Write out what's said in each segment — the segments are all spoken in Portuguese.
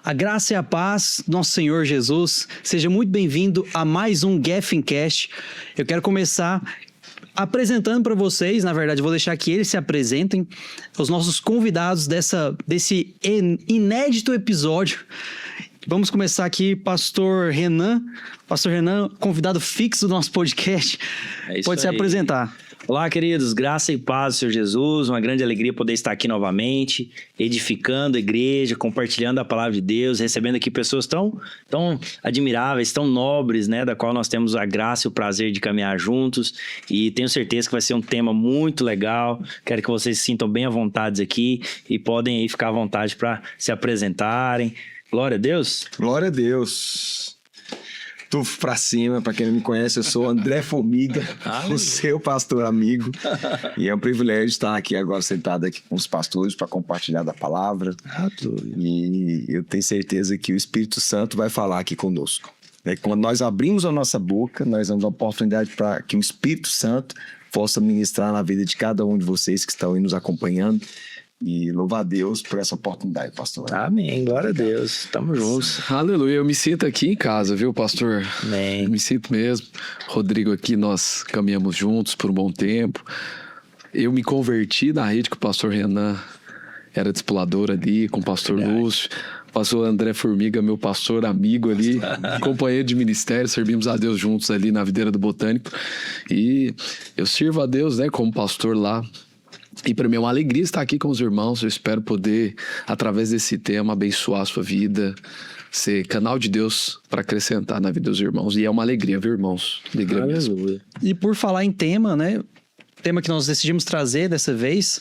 A graça e a paz do nosso Senhor Jesus. Seja muito bem-vindo a mais um Geffincast. Eu quero começar apresentando para vocês, na verdade, vou deixar que eles se apresentem, os nossos convidados desse inédito episódio. Vamos começar aqui, Pastor Renan. Pastor Renan, convidado fixo do nosso podcast. Pode se apresentar. Olá, queridos, graça e paz do Senhor Jesus, uma grande alegria poder estar aqui novamente, edificando a igreja, compartilhando a palavra de Deus, recebendo aqui pessoas tão admiráveis, tão nobres, né, da qual nós temos a graça e o prazer de caminhar juntos, e tenho certeza que vai ser um tema muito legal. Quero que vocês se sintam bem à vontade aqui e podem aí ficar à vontade para se apresentarem. Glória a Deus. Glória a Deus. Tufo pra cima, pra quem não me conhece, eu sou André Formiga, o seu pastor amigo. E é um privilégio estar aqui agora, sentado aqui com os pastores para compartilhar da palavra. E eu tenho certeza que o Espírito Santo vai falar aqui conosco. Quando nós abrimos a nossa boca, nós damos a oportunidade para que o Espírito Santo possa ministrar na vida de cada um de vocês que estão aí nos acompanhando. E louvar a Deus por essa oportunidade, pastor. Amém, glória a Deus, estamos juntos. Aleluia, eu me sinto aqui em casa, viu, pastor? Amém. Eu me sinto mesmo. Rodrigo aqui, nós caminhamos juntos por um bom tempo. Eu me converti na rede que o pastor Renan era discipulador ali, com o pastor Lúcio. O pastor André Formiga, meu pastor amigo ali, companheiro de ministério, servimos a Deus juntos ali na Videira do Botânico. E eu sirvo a Deus, né, como pastor lá. E para mim é uma alegria estar aqui com os irmãos. Eu espero poder, através desse tema, abençoar a sua vida, ser canal de Deus para acrescentar na vida dos irmãos. E é uma alegria, viu, irmãos? Alegria mesmo. E por falar em tema, né? O tema que nós decidimos trazer dessa vez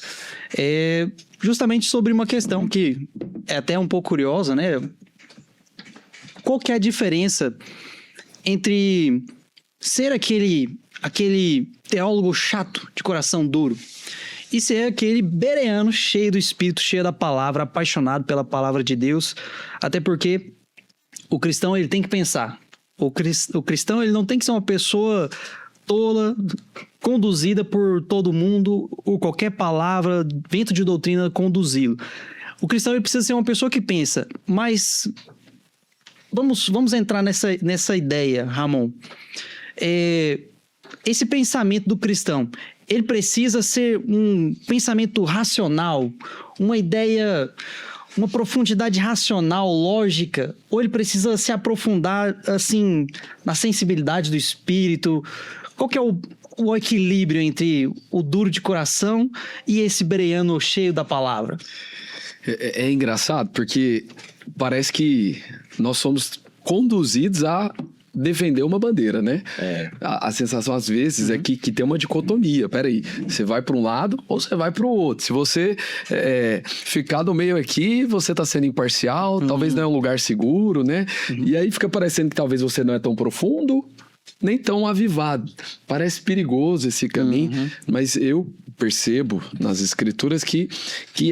é justamente sobre uma questão que é até um pouco curiosa, né? Qual que é a diferença entre ser aquele teólogo chato, de coração duro, e ser aquele bereano cheio do Espírito, cheio da palavra, apaixonado pela palavra de Deus? Até porque o cristão, ele tem que pensar. O cristão, ele não tem que ser uma pessoa tola, conduzida por todo mundo, ou qualquer palavra, vento de doutrina conduzi-lo. O cristão, ele precisa ser uma pessoa que pensa. Mas vamos entrar nessa ideia, Ramon. Esse pensamento do cristão, ele precisa ser um pensamento racional, uma ideia, uma profundidade racional, lógica, ou ele precisa se aprofundar, assim, na sensibilidade do espírito? Qual que é o equilíbrio entre o duro de coração e esse bereano cheio da palavra? É engraçado, porque parece que nós somos conduzidos a defender uma bandeira, né? A sensação às vezes é que tem uma dicotomia. Peraí, você vai para um lado ou você vai para o outro? Se você ficar no meio aqui, você está sendo imparcial, talvez não é um lugar seguro, né? E aí fica parecendo que talvez você não é tão profundo, nem tão avivado. Parece perigoso esse caminho, mas eu percebo nas escrituras que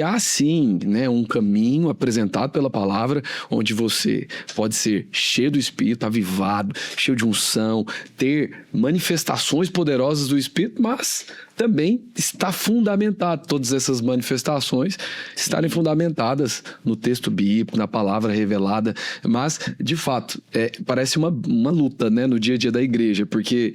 há sim, né, um caminho apresentado pela palavra onde você pode ser cheio do Espírito, avivado, cheio de unção, ter manifestações poderosas do Espírito, mas também está fundamentado, todas essas manifestações estarem fundamentadas no texto bíblico, na palavra revelada. Mas, de fato, parece uma luta, né, no dia a dia da igreja, porque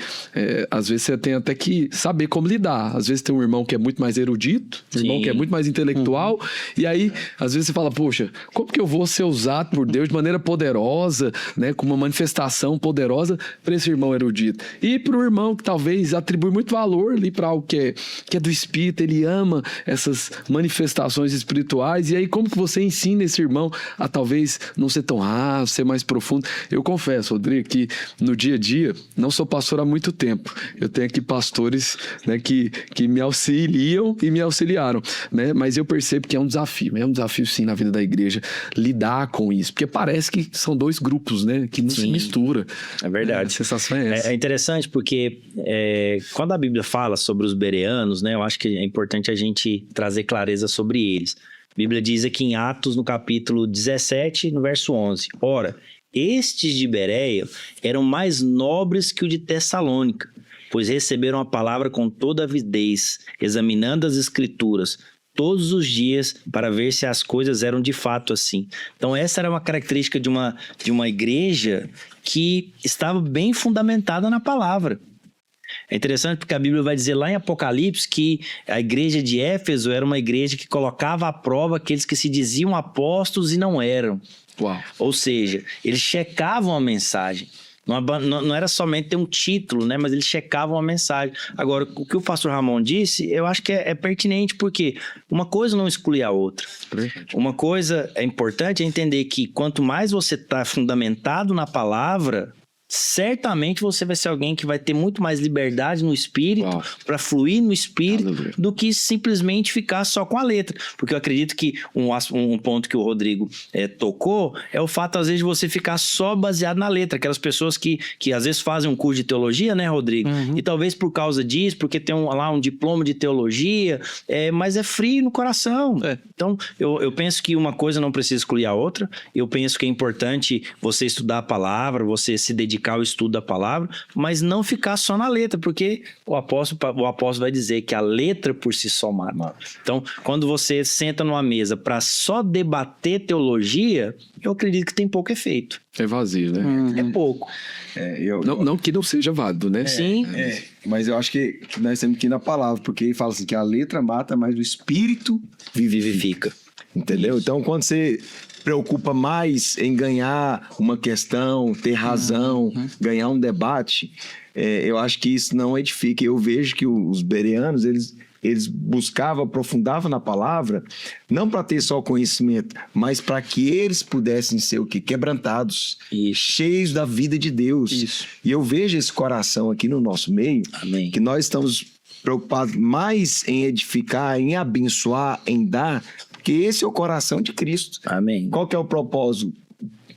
às vezes você tem até que saber como lidar. Às vezes tem um irmão que é muito mais erudito, um irmão que é muito mais intelectual, e aí, às vezes você fala, poxa, como que eu vou ser usado por Deus de maneira poderosa, né, com uma manifestação poderosa para esse irmão erudito? E para o irmão que talvez atribui muito valor ali para algo que é do Espírito, ele ama essas manifestações espirituais, e aí como que você ensina esse irmão a talvez não ser tão raso, ser mais profundo? Eu confesso, Rodrigo, que no dia a dia, não sou pastor há muito tempo, eu tenho aqui pastores, né, que me auxiliam e me auxiliaram, né? Mas eu percebo que é um desafio sim na vida da igreja, lidar com isso, porque parece que são dois grupos, né, que não se misturam. É verdade. A sensação é essa. É interessante porque quando a Bíblia fala sobre os bereanos, né, eu acho que é importante a gente trazer clareza sobre eles. A Bíblia diz aqui em Atos, no capítulo 17, no verso 11, ora, estes de Bereia eram mais nobres que o de Tessalônica, pois receberam a palavra com toda avidez, examinando as escrituras, todos os dias para ver se as coisas eram de fato assim. Então essa era uma característica de uma igreja que estava bem fundamentada na palavra. É interessante porque a Bíblia vai dizer lá em Apocalipse que a igreja de Éfeso era uma igreja que colocava à prova aqueles que se diziam apóstolos e não eram. Uau. Ou seja, eles checavam a mensagem. Não era somente ter um título, né? Mas eles checavam a mensagem. Agora, o que o pastor Ramon disse, eu acho que é pertinente, porque uma coisa não exclui a outra. Uma coisa é importante é entender que quanto mais você está fundamentado na palavra, certamente você vai ser alguém que vai ter muito mais liberdade no espírito, para fluir no espírito, do que simplesmente ficar só com a letra. Porque eu acredito que um ponto que o Rodrigo tocou é o fato, às vezes, de você ficar só baseado na letra. Aquelas pessoas que às vezes fazem um curso de teologia, né, Rodrigo? E talvez por causa disso, porque tem lá um diploma de teologia, mas é frio no coração. Então, eu penso que uma coisa não precisa excluir a outra. Eu penso que é importante você estudar a palavra, você se dedicar ao estudo da palavra, mas não ficar só na letra, porque o apóstolo vai dizer que a letra por si só mata. Então, quando você senta numa mesa para só debater teologia, eu acredito que tem pouco efeito. É vazio, né? É pouco. Não que não seja válido, né? Sim. Mas eu acho que nós temos que ir na palavra, porque ele fala assim que a letra mata, mas o espírito Vivifica. Entendeu? Então, quando você preocupa mais em ganhar uma questão, ter razão, ganhar um debate, eu acho que isso não edifica. Eu vejo que os bereanos, eles buscavam, aprofundavam na palavra, não para ter só conhecimento, mas para que eles pudessem ser o quê? Quebrantados, cheios da vida de Deus. Isso. E eu vejo esse coração aqui no nosso meio, Amém. Que nós estamos preocupados mais em edificar, em abençoar, em dar, porque esse é o coração de Cristo. Amém. Qual que é o propósito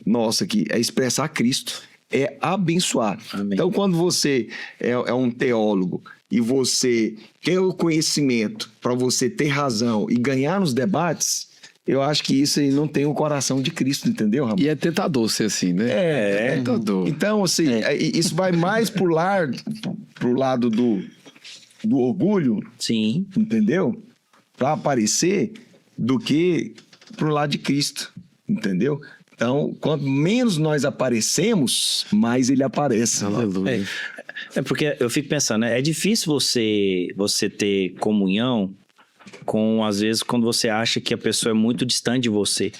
nosso aqui? É expressar Cristo, é abençoar. Amém. Então, quando você é um teólogo e você tem o conhecimento para você ter razão e ganhar nos debates, eu acho que isso aí não tem o coração de Cristo, entendeu, Ramon? E é tentador ser assim, né? É tentador. Então, assim, isso vai mais pro lado do orgulho, Sim. entendeu? Para aparecer, do que pro lado de Cristo, entendeu? Então, quanto menos nós aparecemos, mais ele aparece. Aleluia. É porque eu fico pensando, né? É difícil você ter comunhão com, às vezes, quando você acha que a pessoa é muito distante de você.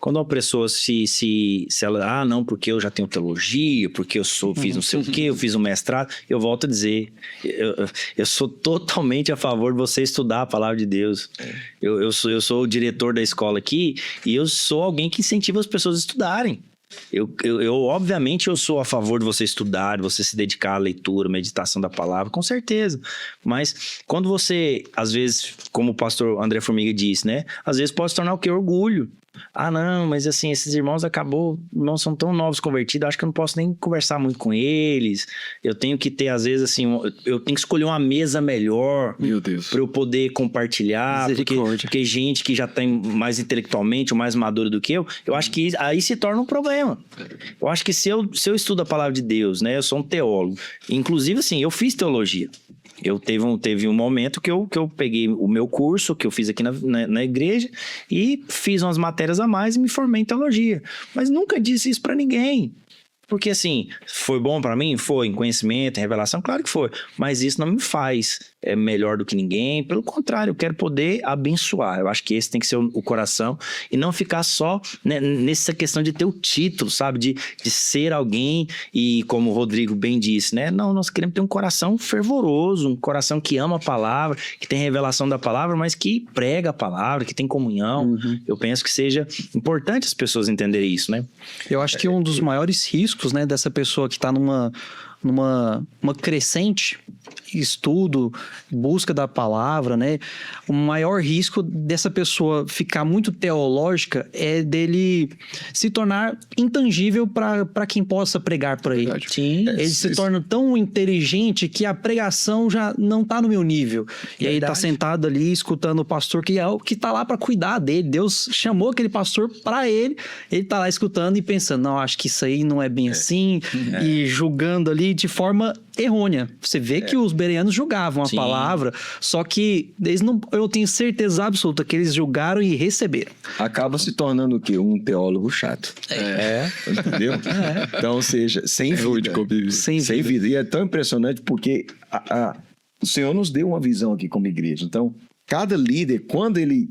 Quando uma pessoa se ela, não, porque eu já tenho teologia, porque eu fiz não sei o quê, eu fiz um mestrado, eu volto a dizer, eu sou totalmente a favor de você estudar a palavra de Deus. Eu sou o diretor da escola aqui e eu sou alguém que incentiva as pessoas a estudarem. Obviamente, eu sou a favor de você estudar, de você se dedicar à leitura, meditação da palavra, com certeza. Mas quando você, às vezes, como o pastor André Formiga disse, né? Às vezes pode se tornar o quê? Orgulho. Não, mas assim, esses irmãos são tão novos convertidos, acho que eu não posso nem conversar muito com eles. Eu tenho que ter, às vezes, assim, eu tenho que escolher uma mesa melhor. Meu Deus. Para eu poder compartilhar, porque gente que já tem mais intelectualmente ou mais madura do que eu acho que aí se torna um problema. Eu acho que se eu estudo a palavra de Deus, né, eu sou um teólogo, inclusive, assim, eu fiz teologia. Teve um momento que eu peguei o meu curso, que eu fiz aqui na igreja, e fiz umas matérias a mais e me formei em teologia. Mas nunca disse isso pra ninguém. Porque, assim, foi bom pra mim? Foi. Em conhecimento, em revelação? Claro que foi. Mas isso não me faz melhor do que ninguém. Pelo contrário, eu quero poder abençoar. Eu acho que esse tem que ser o coração. E não ficar só, né, nessa questão de ter o título, sabe? De ser alguém. E como o Rodrigo bem disse, né? Não, nós queremos ter um coração fervoroso. Um coração que ama a palavra, que tem revelação da palavra, mas que prega a palavra, que tem comunhão. Eu penso que seja importante as pessoas entenderem isso, né? Eu acho que um dos maiores riscos, né, dessa pessoa que está numa crescente estudo, busca da palavra, né? O maior risco dessa pessoa ficar muito teológica é dele se tornar intangível para quem possa pregar para ele. Sim. Ele se torna tão inteligente que a pregação já não tá no meu nível. E aí tá sentado ali escutando o pastor que é o que tá lá para cuidar dele. Deus chamou aquele pastor para ele tá lá escutando e pensando, não, acho que isso aí não é bem assim, e julgando ali e de forma errônea. Você vê que os bereanos julgavam a Sim. palavra, só que eles não, eu tenho certeza absoluta que eles julgaram e receberam. Acaba se tornando o quê? Um teólogo chato. Entendeu? Então, ou seja, sem vida. Sem Sem vida. vida. E é tão impressionante porque o Senhor nos deu uma visão aqui como igreja. Então, cada líder, quando ele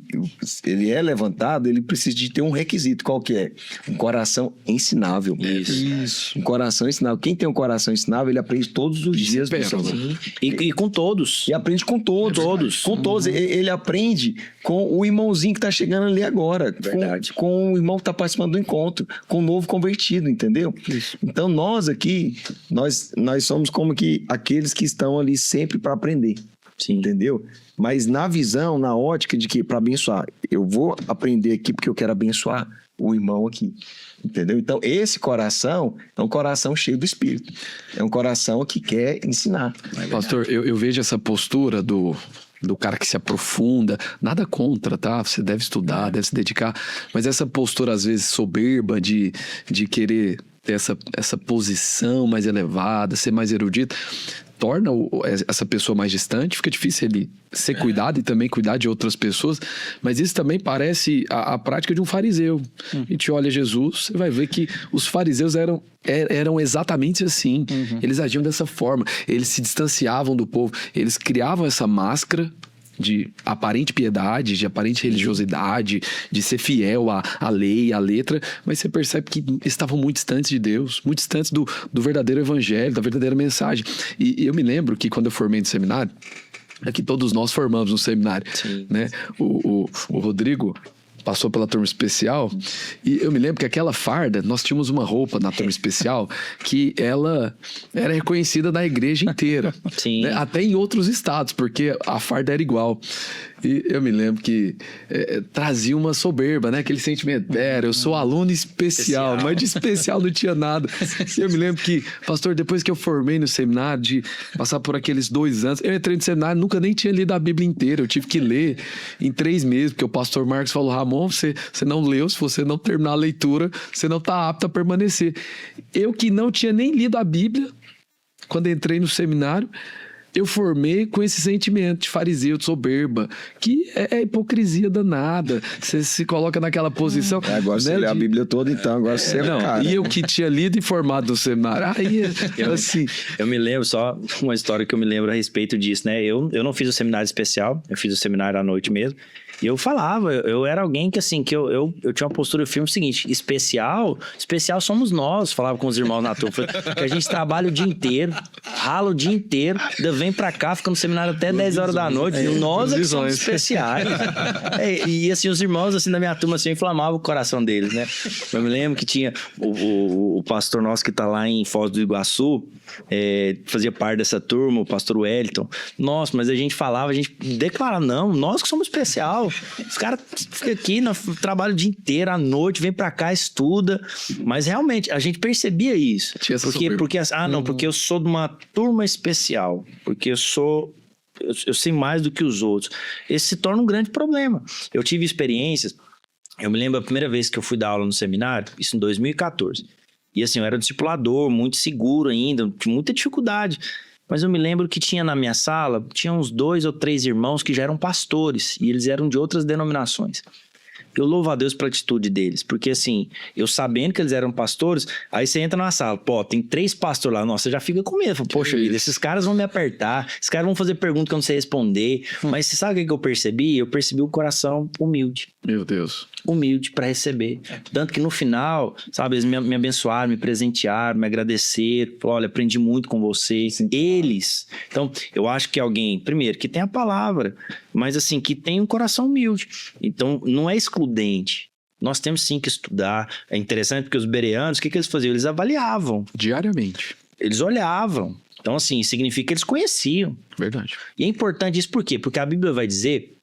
é levantado, ele precisa de ter um requisito. Qual que é? Um coração ensinável. Isso. Um coração ensinável. Quem tem um coração ensinável, ele aprende todos os dias do Senhor. Sim. E com todos. E aprende com todos. Com todos. Ele aprende com o irmãozinho que está chegando ali agora. Verdade. Com o irmão que está participando do encontro. Com o novo convertido, entendeu? Isso. Então, nós aqui, nós somos como que aqueles que estão ali sempre para aprender. Sim. Entendeu? Mas na visão, na ótica de que para abençoar, eu vou aprender aqui porque eu quero abençoar o irmão aqui. Entendeu? Então, esse coração é um coração cheio do Espírito. É um coração que quer ensinar. Pastor, eu vejo essa postura do cara que se aprofunda, nada contra, tá? Você deve estudar, deve se dedicar, mas essa postura às vezes soberba de querer ter essa posição mais elevada, ser mais erudito, torna essa pessoa mais distante, fica difícil ele ser cuidado e também cuidar de outras pessoas, mas isso também parece a prática de um fariseu. A gente olha Jesus, você vai ver que os fariseus eram exatamente assim. Eles agiam dessa forma, eles se distanciavam do povo, eles criavam essa máscara de aparente piedade, de aparente religiosidade, de ser fiel à lei, à letra, mas você percebe que estavam muito distantes de Deus, muito distantes do verdadeiro evangelho, da verdadeira mensagem. E eu me lembro que quando eu formei no seminário, aqui todos nós formamos no seminário, né? O Rodrigo passou pela turma especial e eu me lembro que aquela farda, nós tínhamos uma roupa na turma especial que ela era reconhecida na igreja inteira. Sim. Né? Até em outros estados, porque a farda era igual. E eu me lembro que trazia uma soberba, né? Aquele sentimento, eu sou aluno especial, mas de especial não tinha nada. E eu me lembro que, pastor, depois que eu formei no seminário, de passar por aqueles 2 anos, eu entrei no seminário, nunca nem tinha lido a Bíblia inteira, eu tive que ler em 3 meses, porque o pastor Marcos falou, Ramon, você não leu, se você não terminar a leitura, você não está apto a permanecer. Eu que não tinha nem lido a Bíblia, quando entrei no seminário, eu formei com esse sentimento de fariseu, de soberba, que é hipocrisia danada. Você se coloca naquela posição. Agora você lê a Bíblia toda, então agora você é Não, cara. e eu que tinha lido e formado no seminário. Aí, assim... Eu me lembro, só uma história que eu me lembro a respeito disso, né? Eu não fiz o seminário especial, eu fiz o seminário à noite mesmo. E eu falava, eu era alguém que assim, que eu tinha uma postura firme seguinte, especial somos nós, falava com os irmãos na turma, que a gente trabalha o dia inteiro, rala o dia inteiro, ainda vem pra cá, fica no seminário até 10 horas da noite, nós é que somos especiais. E assim, os irmãos assim da minha turma assim, inflamavam o coração deles, né? Eu me lembro que tinha o pastor nosso que tá lá em Foz do Iguaçu, fazia parte dessa turma, o pastor Wellington. Nossa, mas a gente falava, a gente declarava, não, nós que somos especial. Os caras ficam aqui, trabalham o dia inteiro, à noite, vem pra cá, estuda. Mas realmente, a gente percebia isso. Porque eu sou de uma turma especial. Porque eu sei mais do que os outros. Esse se torna um grande problema. Eu tive experiências. Eu me lembro a primeira vez que eu fui dar aula no seminário, isso em 2014. E assim, eu era discipulador, muito seguro ainda, tinha muita dificuldade. Mas eu me lembro que tinha na minha sala, tinha uns 2 ou 3 irmãos que já eram pastores, e eles eram de outras denominações. Eu louvo a Deus pela atitude deles, porque assim, eu sabendo que eles eram pastores, aí você entra na sala, tem 3 pastores lá, nossa, você já fica com medo, fala, poxa vida, esses caras vão me apertar, esses caras vão fazer pergunta que eu não sei responder, mas você sabe o que eu percebi? Eu percebi o coração humilde. Meu Deus. Humilde para receber. Tanto que no final, sabe, eles me abençoaram, me presentearam, me agradeceram, falaram, olha, aprendi muito com vocês. Sim. Eles. Então, eu acho que alguém, primeiro, que tem a palavra, mas assim, que tem um coração humilde. Então, não é excludente. Nós temos sim que estudar. É interessante porque os bereanos, o que eles faziam? Eles avaliavam. Diariamente. Eles olhavam. Então, assim, significa que eles conheciam. Verdade. E é importante isso por quê? Porque a Bíblia vai dizer,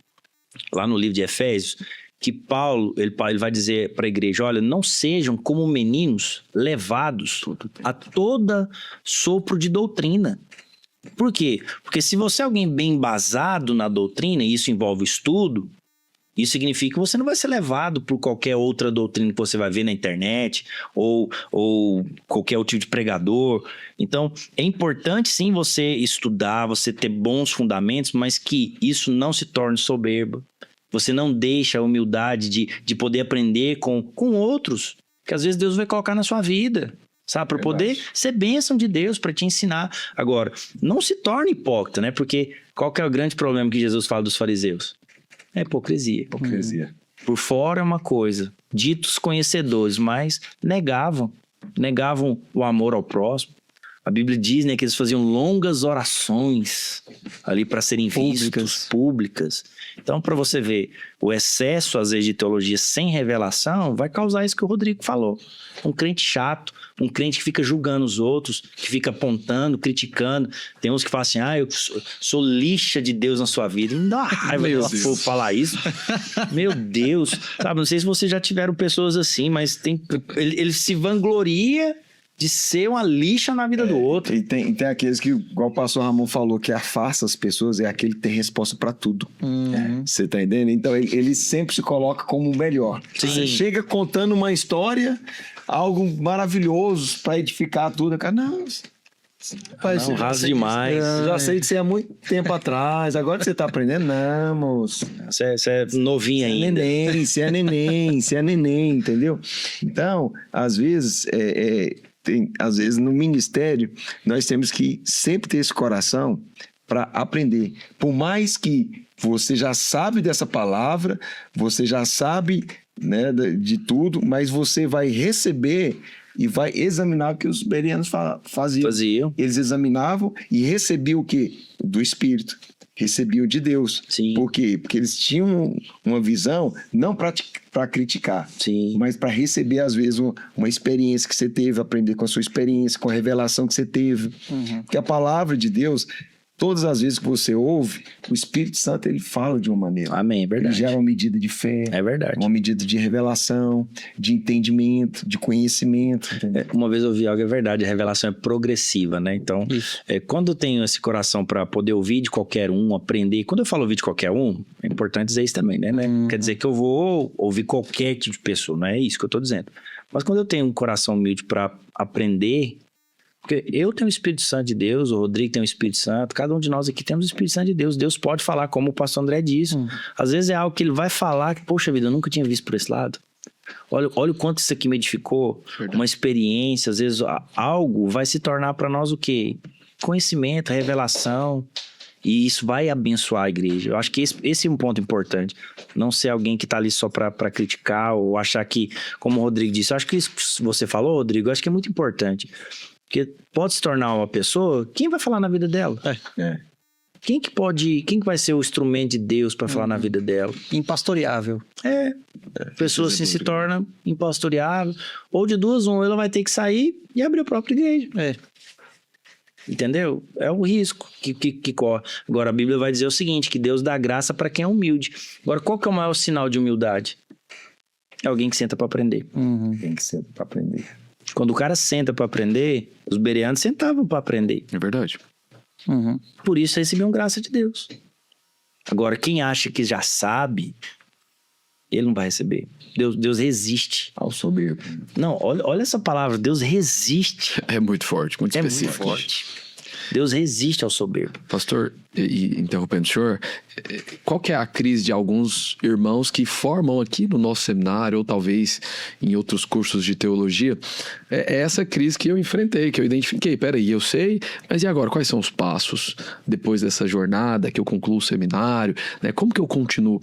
lá no livro de Efésios, que Paulo, ele vai dizer para a igreja, olha, não sejam como meninos levados a toda sopro de doutrina. Por quê? Porque se você é alguém bem embasado na doutrina, e isso envolve estudo, Isso significa que você não vai ser levado por qualquer outra doutrina que você vai ver na internet ou qualquer outro tipo de pregador. Então, é importante sim você estudar, você ter bons fundamentos, mas que isso não se torne soberba. Você não deixa a humildade de poder aprender com outros, que às vezes Deus vai colocar na sua vida, sabe? Para poder ser bênção de Deus, para te ensinar. Agora, não se torne hipócrita, né? Porque qual que é o grande problema que Jesus fala dos fariseus? É hipocrisia. Hipocrisia. Por fora é uma coisa, ditos conhecedores, mas negavam o amor ao próximo. A Bíblia diz, né, que eles faziam longas orações ali para serem vistos, públicas. Então, para você ver, o excesso, às vezes, de teologia sem revelação vai causar isso que o Rodrigo falou. Um crente chato, um crente que fica julgando os outros, que fica apontando, criticando. Tem uns que falam assim, eu sou lixa de Deus na sua vida. Me dá uma raiva de falar isso. Meu Deus. Sabe, não sei se vocês já tiveram pessoas assim, mas ele se vangloria de ser uma lixa na vida do outro. E tem aqueles que, igual o pastor Ramon falou, que afasta as pessoas, é aquele que tem resposta para tudo. Você tá entendendo? Então, ele sempre se coloca como o melhor. Sim. Você chega contando uma história, algo maravilhoso para edificar tudo. Cara, não, raso demais. Eu já sei de você há muito tempo atrás. Agora que você tá aprendendo, não, moço. Você é novinho ainda. Você é neném, entendeu? Então, às vezes, às vezes no ministério, nós temos que sempre ter esse coração para aprender. Por mais que você já sabe dessa palavra, você já sabe, né, de tudo, mas você vai receber e vai examinar o que os bereanos faziam. Eles examinavam e recebiam o quê? Do Espírito. Recebiam de Deus. Sim. Por quê? Porque eles tinham uma visão não para criticar, sim, mas para receber, às vezes, uma experiência que você teve, aprender com a sua experiência, com a revelação que você teve. Porque a palavra de Deus, todas as vezes que você ouve, o Espírito Santo, ele fala de uma maneira. Amém, é verdade. Ele gera uma medida de fé. É verdade. Uma medida de revelação, de entendimento, de conhecimento. Uma vez eu ouvi algo, é verdade, a revelação é progressiva, né? Então, quando eu tenho esse coração para poder ouvir de qualquer um, aprender, quando eu falo ouvir de qualquer um, é importante dizer isso também, né? Quer dizer que eu vou ouvir qualquer tipo de pessoa, não é isso que eu tô dizendo. Mas quando eu tenho um coração humilde para aprender, porque eu tenho o Espírito Santo de Deus, o Rodrigo tem o Espírito Santo, cada um de nós aqui temos o Espírito Santo de Deus. Deus pode falar, como o pastor André disse. Às vezes é algo que ele vai falar que, poxa vida, eu nunca tinha visto por esse lado. Olha o quanto isso aqui me edificou. Verdade. Uma experiência, às vezes algo vai se tornar para nós o quê? Conhecimento, revelação. E isso vai abençoar a igreja. Eu acho que esse é um ponto importante. Não ser alguém que está ali só para criticar ou achar que, como o Rodrigo disse, eu acho que isso que você falou, Rodrigo, eu acho que é muito importante. Porque pode se tornar uma pessoa, quem vai falar na vida dela? Quem que vai ser o instrumento de Deus para falar na vida dela? Impastoreável. Pessoa assim se torna impastoreável. Ou de duas, uma, ela vai ter que sair e abrir a própria igreja. Entendeu? É o risco que corre. Agora a Bíblia vai dizer o seguinte, que Deus dá graça para quem é humilde. Agora, qual que é o maior sinal de humildade? É alguém que senta para aprender. Tem que ser para aprender. Quando o cara senta para aprender, os bereanos sentavam para aprender. É verdade. Por isso recebiam graça de Deus. Agora, quem acha que já sabe, ele não vai receber. Deus resiste ao soberbo. Não, olha essa palavra, Deus resiste. É muito forte, muito específico. Muito forte. Deus resiste ao soberbo. Pastor, e interrompendo o senhor, qual que é a crise de alguns irmãos que formam aqui no nosso seminário, ou talvez em outros cursos de teologia? É essa crise que eu enfrentei, que eu identifiquei. Peraí, eu sei, mas e agora? Quais são os passos depois dessa jornada que eu concluo o seminário? Né? Como que eu continuo?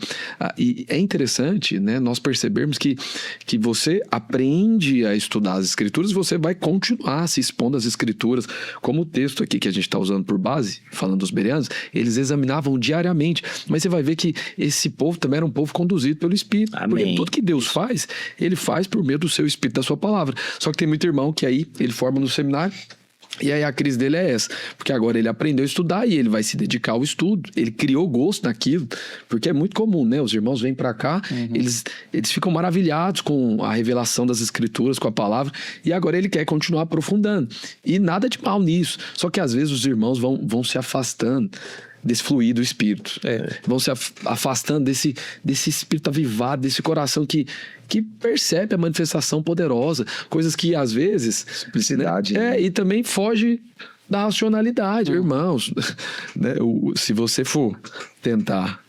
E é interessante, né, nós percebermos que você aprende a estudar as escrituras, você vai continuar se expondo às escrituras, como o texto aqui que a gente está usando por base, falando dos bereanos, eles examinavam diariamente. Mas você vai ver que esse povo também era um povo conduzido pelo Espírito. Amém. Porque tudo que Deus faz, ele faz por meio do seu Espírito, da sua palavra. Só que tem muito irmão que aí ele forma no seminário, e aí a crise dele é essa, porque agora ele aprendeu a estudar e ele vai se dedicar ao estudo, ele criou gosto naquilo, porque é muito comum, né? Os irmãos vêm pra cá, eles ficam maravilhados com a revelação das escrituras, com a palavra, e agora ele quer continuar aprofundando, e nada de mal nisso, só que às vezes os irmãos vão se afastando desse fluir do Espírito. Vão se afastando desse Espírito avivado, desse coração que percebe a manifestação poderosa. Coisas que, às vezes... Simplicidade. Né? E também foge da racionalidade, irmãos. Né? Se você for tentar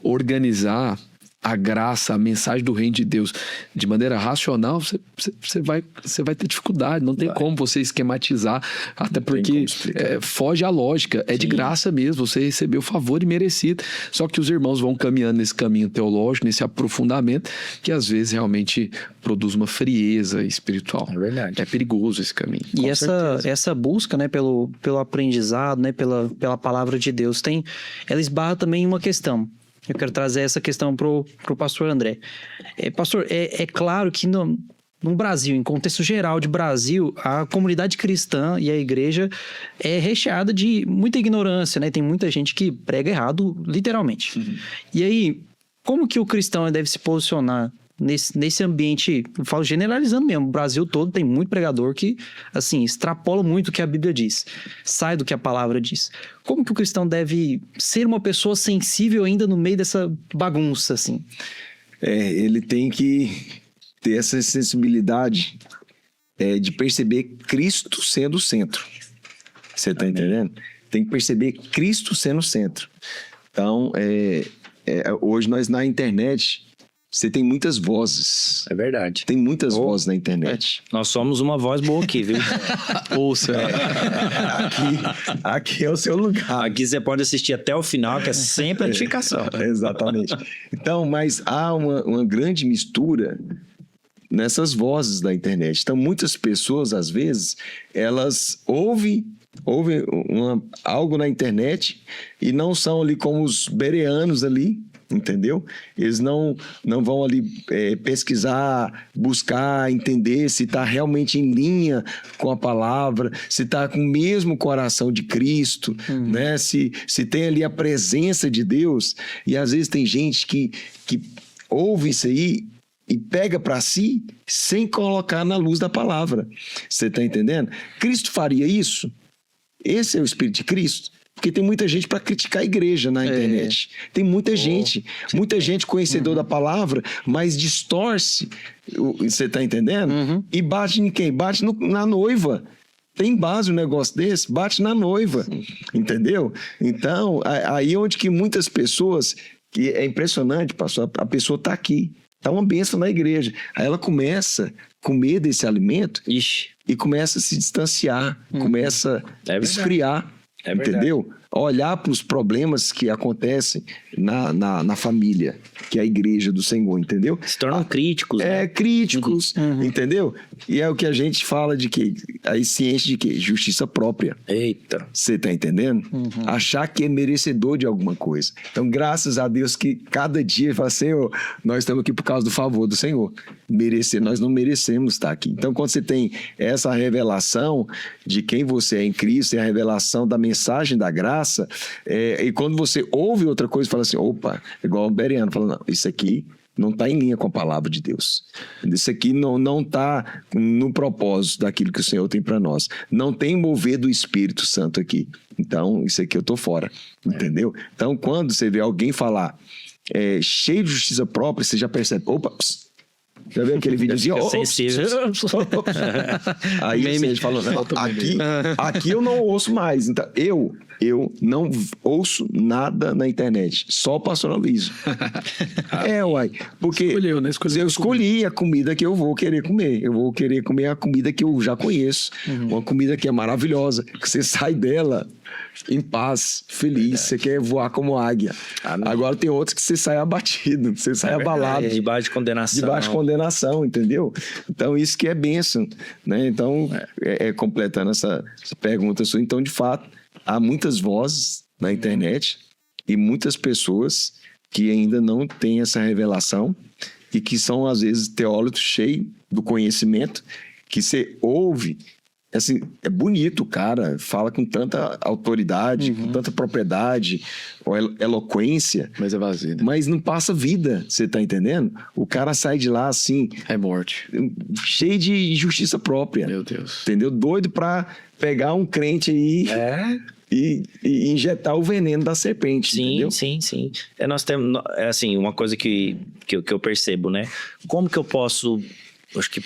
organizar a graça, a mensagem do reino de Deus de maneira racional, você vai ter dificuldade, não tem como você esquematizar, até porque foge à lógica, de graça mesmo, você recebeu favor imerecido, só que os irmãos vão caminhando nesse caminho teológico, nesse aprofundamento, que às vezes realmente produz uma frieza espiritual. É verdade. É perigoso esse caminho. E essa busca, né, pelo aprendizado, né, pela palavra de Deus, ela esbarra também em uma questão. Eu quero trazer essa questão pro pastor André. Pastor, é claro que no Brasil, em contexto geral de Brasil, a comunidade cristã e a igreja é recheada de muita ignorância, né? Tem muita gente que prega errado, literalmente. E aí, como que o cristão deve se posicionar nesse ambiente? Eu falo generalizando mesmo, o Brasil todo tem muito pregador que, assim, extrapola muito o que a Bíblia diz, sai do que a palavra diz. Como que o cristão deve ser uma pessoa sensível ainda no meio dessa bagunça, assim? Ele tem que ter essa sensibilidade de perceber Cristo sendo o centro. Você tá entendendo? Tem que perceber Cristo sendo o centro. Então, hoje nós na internet, você tem muitas vozes. É verdade. Tem muitas vozes na internet. Nós somos uma voz boa aqui, viu? Ouça. Aqui é o seu lugar. Aqui você pode assistir até o final, que é sempre a edificação. Exatamente. Então, mas há uma grande mistura nessas vozes da internet. Então, muitas pessoas, às vezes, elas ouvem algo na internet e não são ali como os bereanos ali, entendeu? Eles não vão ali pesquisar, buscar, entender se está realmente em linha com a palavra, se está com o mesmo coração de Cristo, né? Se tem ali a presença de Deus. E às vezes tem gente que ouve isso aí e pega para si sem colocar na luz da palavra. Você está entendendo? Cristo faria isso? Esse é o Espírito de Cristo? Porque tem muita gente para criticar a igreja na internet. Tem muita gente conhecedor da palavra, mas distorce, você está entendendo? E bate em quem? Bate na noiva. Tem base um negócio desse? Bate na noiva, entendeu? Então, aí onde que muitas pessoas, que é impressionante, pastor, a pessoa está aqui, está uma bênção na igreja. Aí ela começa a comer desse alimento e começa a se distanciar, começa a esfriar. Entendeu? Olhar para os problemas que acontecem na família, que é a igreja do Senhor, entendeu? Se tornam críticos, né? Críticos, entendeu? E é o que a gente fala de que, aí ciência de que? Justiça própria. Eita. Você tá entendendo? Achar que é merecedor de alguma coisa. Então, graças a Deus que cada dia fala, Senhor, nós estamos aqui por causa do favor do Senhor. Nós não merecemos estar aqui. Então, quando você tem essa revelação de quem você é em Cristo, é a revelação da mensagem da graça, e quando você ouve outra coisa, fala assim, opa, igual o Bereano, fala, não, isso aqui não está em linha com a palavra de Deus. Isso aqui não está no propósito daquilo que o Senhor tem para nós. Não tem mover do Espírito Santo aqui. Então, isso aqui eu estou fora, entendeu? Então, quando você vê alguém falar cheio de justiça própria, você já percebe, opa, já viu aquele videozinho? Aí você falou, aqui eu não ouço mais. Então, eu não ouço nada na internet, só o pastor Aloysio. Uai. Porque escolheu, né? Eu escolhi a comida que eu vou querer comer. Eu vou querer comer a comida que eu já conheço. Uma comida que é maravilhosa, que você sai dela em paz, feliz, você quer voar como águia. Agora tem outros que você sai abatido, você sai abalado. Debaixo de condenação. Debaixo de condenação, entendeu? Então, isso que é bênção, né? Então, completando essa pergunta sua, então, de fato, há muitas vozes na internet e muitas pessoas que ainda não têm essa revelação e que são, às vezes, teólogos cheios do conhecimento, que você ouve, assim, é bonito o cara, fala com tanta autoridade, com tanta propriedade, ou eloquência. Mas é vazio, né? Mas não passa vida, você tá entendendo? O cara sai de lá, assim... É morte. Cheio de justiça própria. Meu Deus. Entendeu? Doido pra pegar um crente aí e injetar o veneno da serpente, Sim, entendeu? sim. Nós temos, assim, uma coisa que eu percebo, né? Como que eu posso, acho que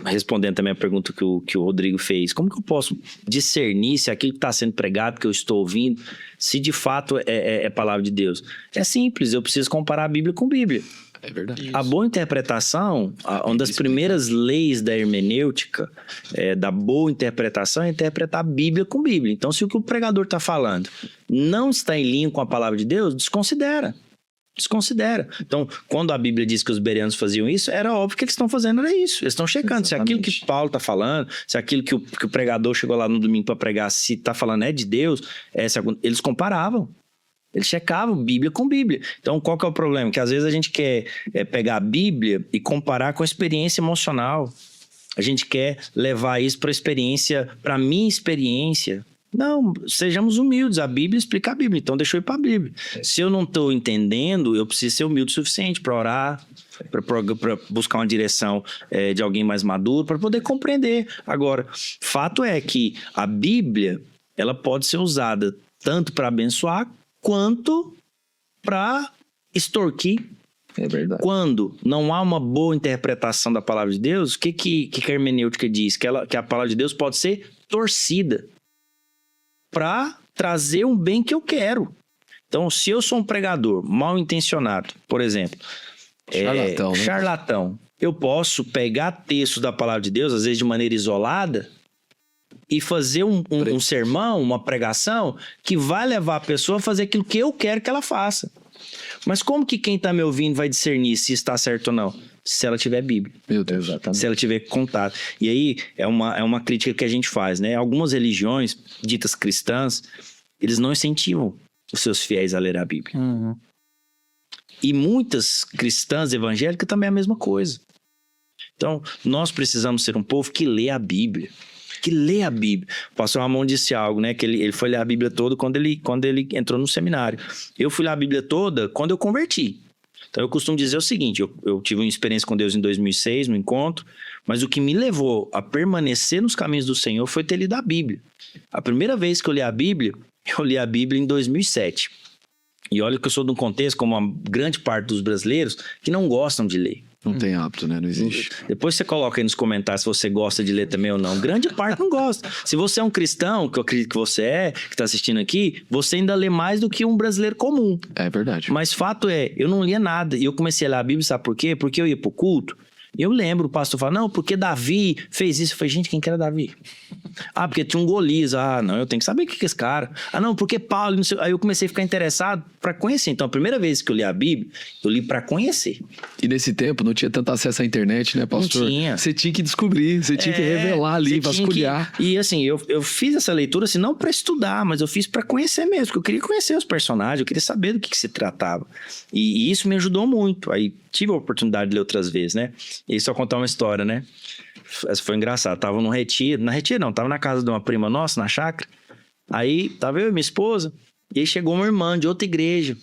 respondendo também a pergunta que o Rodrigo fez, como que eu posso discernir se aquilo que está sendo pregado, que eu estou ouvindo, se de fato é palavra de Deus? É simples, eu preciso comparar a Bíblia com a Bíblia. É verdade. A boa interpretação, uma das primeiras leis da hermenêutica, da boa interpretação, é interpretar a Bíblia com Bíblia. Então, se o que o pregador está falando não está em linha com a palavra de Deus, desconsidera. Então, quando a Bíblia diz que os bereanos faziam isso, era óbvio que eles estão fazendo era isso. Eles estão checando se aquilo que Paulo está falando, se aquilo que o pregador chegou lá no domingo para pregar, se está falando é de Deus, eles comparavam. Eles checavam Bíblia com Bíblia. Então, qual que é o problema? Que às vezes a gente quer pegar a Bíblia e comparar com a experiência emocional. A gente quer levar isso para a minha experiência. Não, sejamos humildes. A Bíblia explica a Bíblia, então deixa eu ir para a Bíblia. Se eu não estou entendendo, eu preciso ser humilde o suficiente para orar, para buscar uma direção de alguém mais maduro, para poder compreender. Agora, fato é que a Bíblia, ela pode ser usada tanto para abençoar, quanto para extorquir. É verdade. Quando não há uma boa interpretação da palavra de Deus, o que a hermenêutica diz? Que a palavra de Deus pode ser torcida para trazer um bem que eu quero. Então, se eu sou um pregador mal intencionado, por exemplo, charlatão, eu posso pegar textos da palavra de Deus, às vezes de maneira isolada, e fazer um sermão, uma pregação, que vai levar a pessoa a fazer aquilo que eu quero que ela faça. Mas como que quem está me ouvindo vai discernir se está certo ou não? Se ela tiver Bíblia. Meu Deus, exatamente. Se ela tiver contato. E aí, é uma crítica que a gente faz, né? Algumas religiões, ditas cristãs, eles não incentivam os seus fiéis a ler a Bíblia. Uhum. E muitas cristãs evangélicas também é a mesma coisa. Então, nós precisamos ser um povo que lê a Bíblia. Que lê a Bíblia. O pastor Ramon disse algo, né? Que ele foi ler a Bíblia toda quando ele entrou no seminário. Eu fui ler a Bíblia toda quando eu converti. Então eu costumo dizer o seguinte, eu tive uma experiência com Deus em 2006, no encontro, mas o que me levou a permanecer nos caminhos do Senhor foi ter lido a Bíblia. A primeira vez que eu li a Bíblia em 2007. E olha que eu sou de um contexto, como a grande parte dos brasileiros, que não gostam de ler. Não tem hábito, né? Não existe. Depois você coloca aí nos comentários se você gosta de ler também ou não. Grande parte não gosta. Se você é um cristão, que eu acredito que você é, que está assistindo aqui, você ainda lê mais do que um brasileiro comum. É verdade. Mas fato é, eu não lia nada. E eu comecei a ler a Bíblia, sabe por quê? Porque eu ia pro culto. E eu lembro o pastor falar, não, porque Davi fez isso. Eu falei, gente, quem que era Davi? Ah, porque tinha um Golias. Ah, não, eu tenho que saber o que é esse cara. Ah, não, porque Paulo, não sei. Aí eu comecei a ficar interessado para conhecer. Então, a primeira vez que eu li a Bíblia, eu li para conhecer. E nesse tempo não tinha tanto acesso à internet, né, pastor? Não tinha. Você tinha que descobrir, você tinha que revelar ali, vasculhar. E assim, eu fiz essa leitura assim, não para estudar, mas eu fiz para conhecer mesmo, porque eu queria conhecer os personagens, eu queria saber do que se tratava. E isso me ajudou muito. Aí tive a oportunidade de ler outras vezes, né? E só contar uma história, né? Essa foi engraçada. Tava num retiro, tava na casa de uma prima nossa, na chácara. Aí tava eu e minha esposa, e aí chegou uma irmã de outra igreja.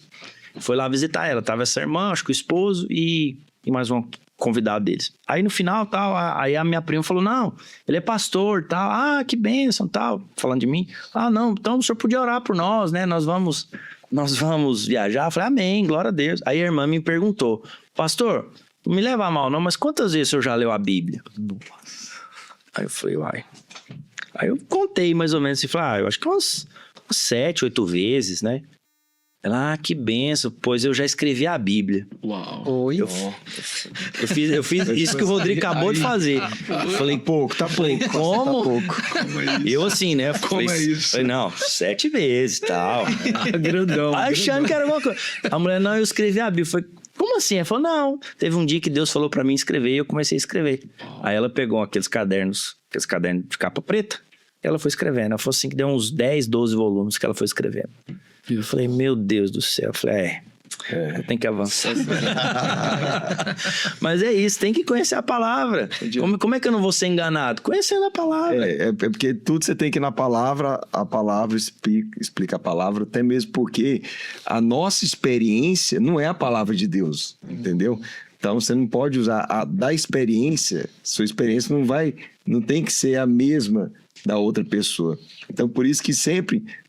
Foi lá visitar ela. Tava essa irmã, acho que o esposo e mais um convidado deles. Aí no final, tal, aí a minha prima falou, não, ele é pastor, tal. Ah, que bênção, tal. Falando de mim. Ah, não, então o senhor podia orar por nós, né? Nós vamos viajar. Eu falei, amém, glória a Deus. Aí a irmã me perguntou, pastor, não me leva a mal não, mas quantas vezes o senhor já leu a Bíblia? Nossa. Aí eu falei, uai. Aí eu contei mais ou menos, e falei, eu acho que umas 7, 8 vezes, né? Ela, que benção, pois eu já escrevi a Bíblia. Uau. Oi. Eu fiz isso que o Rodrigo acabou de fazer. Falei, pouco, tá pouco. como? Tá pouco. Eu assim, né? Como é isso? Falei, não, 7 vezes e tal. Grandão. Achando que era alguma coisa. A mulher, não, eu escrevi a Bíblia. Falei, como assim? Ela falou, não. Teve um dia que Deus falou pra mim escrever e eu comecei a escrever. Aí ela pegou aqueles cadernos de capa preta. Ela foi escrevendo. Ela falou assim que deu uns 10, 12 volumes que ela foi escrevendo. Eu falei, meu Deus do céu. Eu falei, eu tenho que avançar. Mas é isso, tem que conhecer a palavra. Como é que eu não vou ser enganado? Conhecendo a palavra. É porque tudo você tem que ir na palavra, a palavra explica a palavra, até mesmo porque a nossa experiência não é a palavra de Deus, entendeu? Então, você não pode usar da experiência, sua experiência não tem que ser a mesma da outra pessoa. Então, por isso que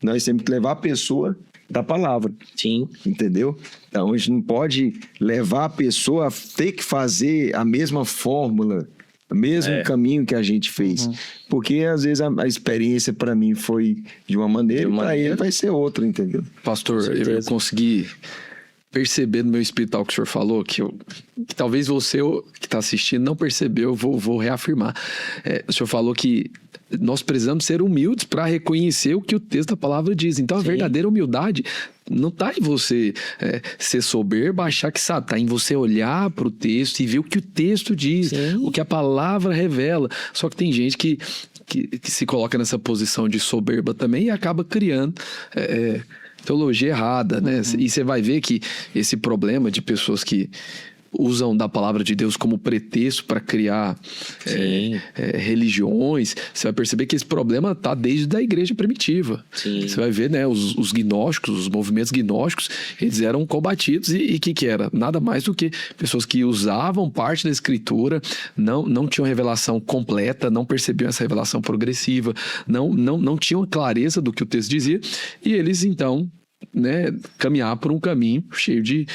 nós temos que levar a pessoa da palavra. Sim. Entendeu? Então, a gente não pode levar a pessoa a ter que fazer a mesma fórmula, o mesmo caminho que a gente fez. Porque, às vezes, a experiência para mim foi de uma maneira e para ele vai ser outra, entendeu? Pastor, eu consegui perceber no meu espírito o que o senhor falou, que talvez você que está assistindo não percebeu, eu vou reafirmar. O senhor falou que nós precisamos ser humildes para reconhecer o que o texto da palavra diz. Então, a verdadeira humildade não está em você ser soberbo, achar que sabe, está em você olhar para o texto e ver o que o texto diz, o que a palavra revela. Só que tem gente que se coloca nessa posição de soberba também e acaba criando teologia errada, né? E você vai ver que esse problema de pessoas que usam da palavra de Deus como pretexto para criar religiões, você vai perceber que esse problema está desde a igreja primitiva. Sim. Você vai ver, né, os gnósticos, os movimentos gnósticos, eles eram combatidos e que era? Nada mais do que pessoas que usavam parte da escritura, não tinham revelação completa, não percebiam essa revelação progressiva, não tinham clareza do que o texto dizia, e eles então, né, caminhar por um caminho cheio de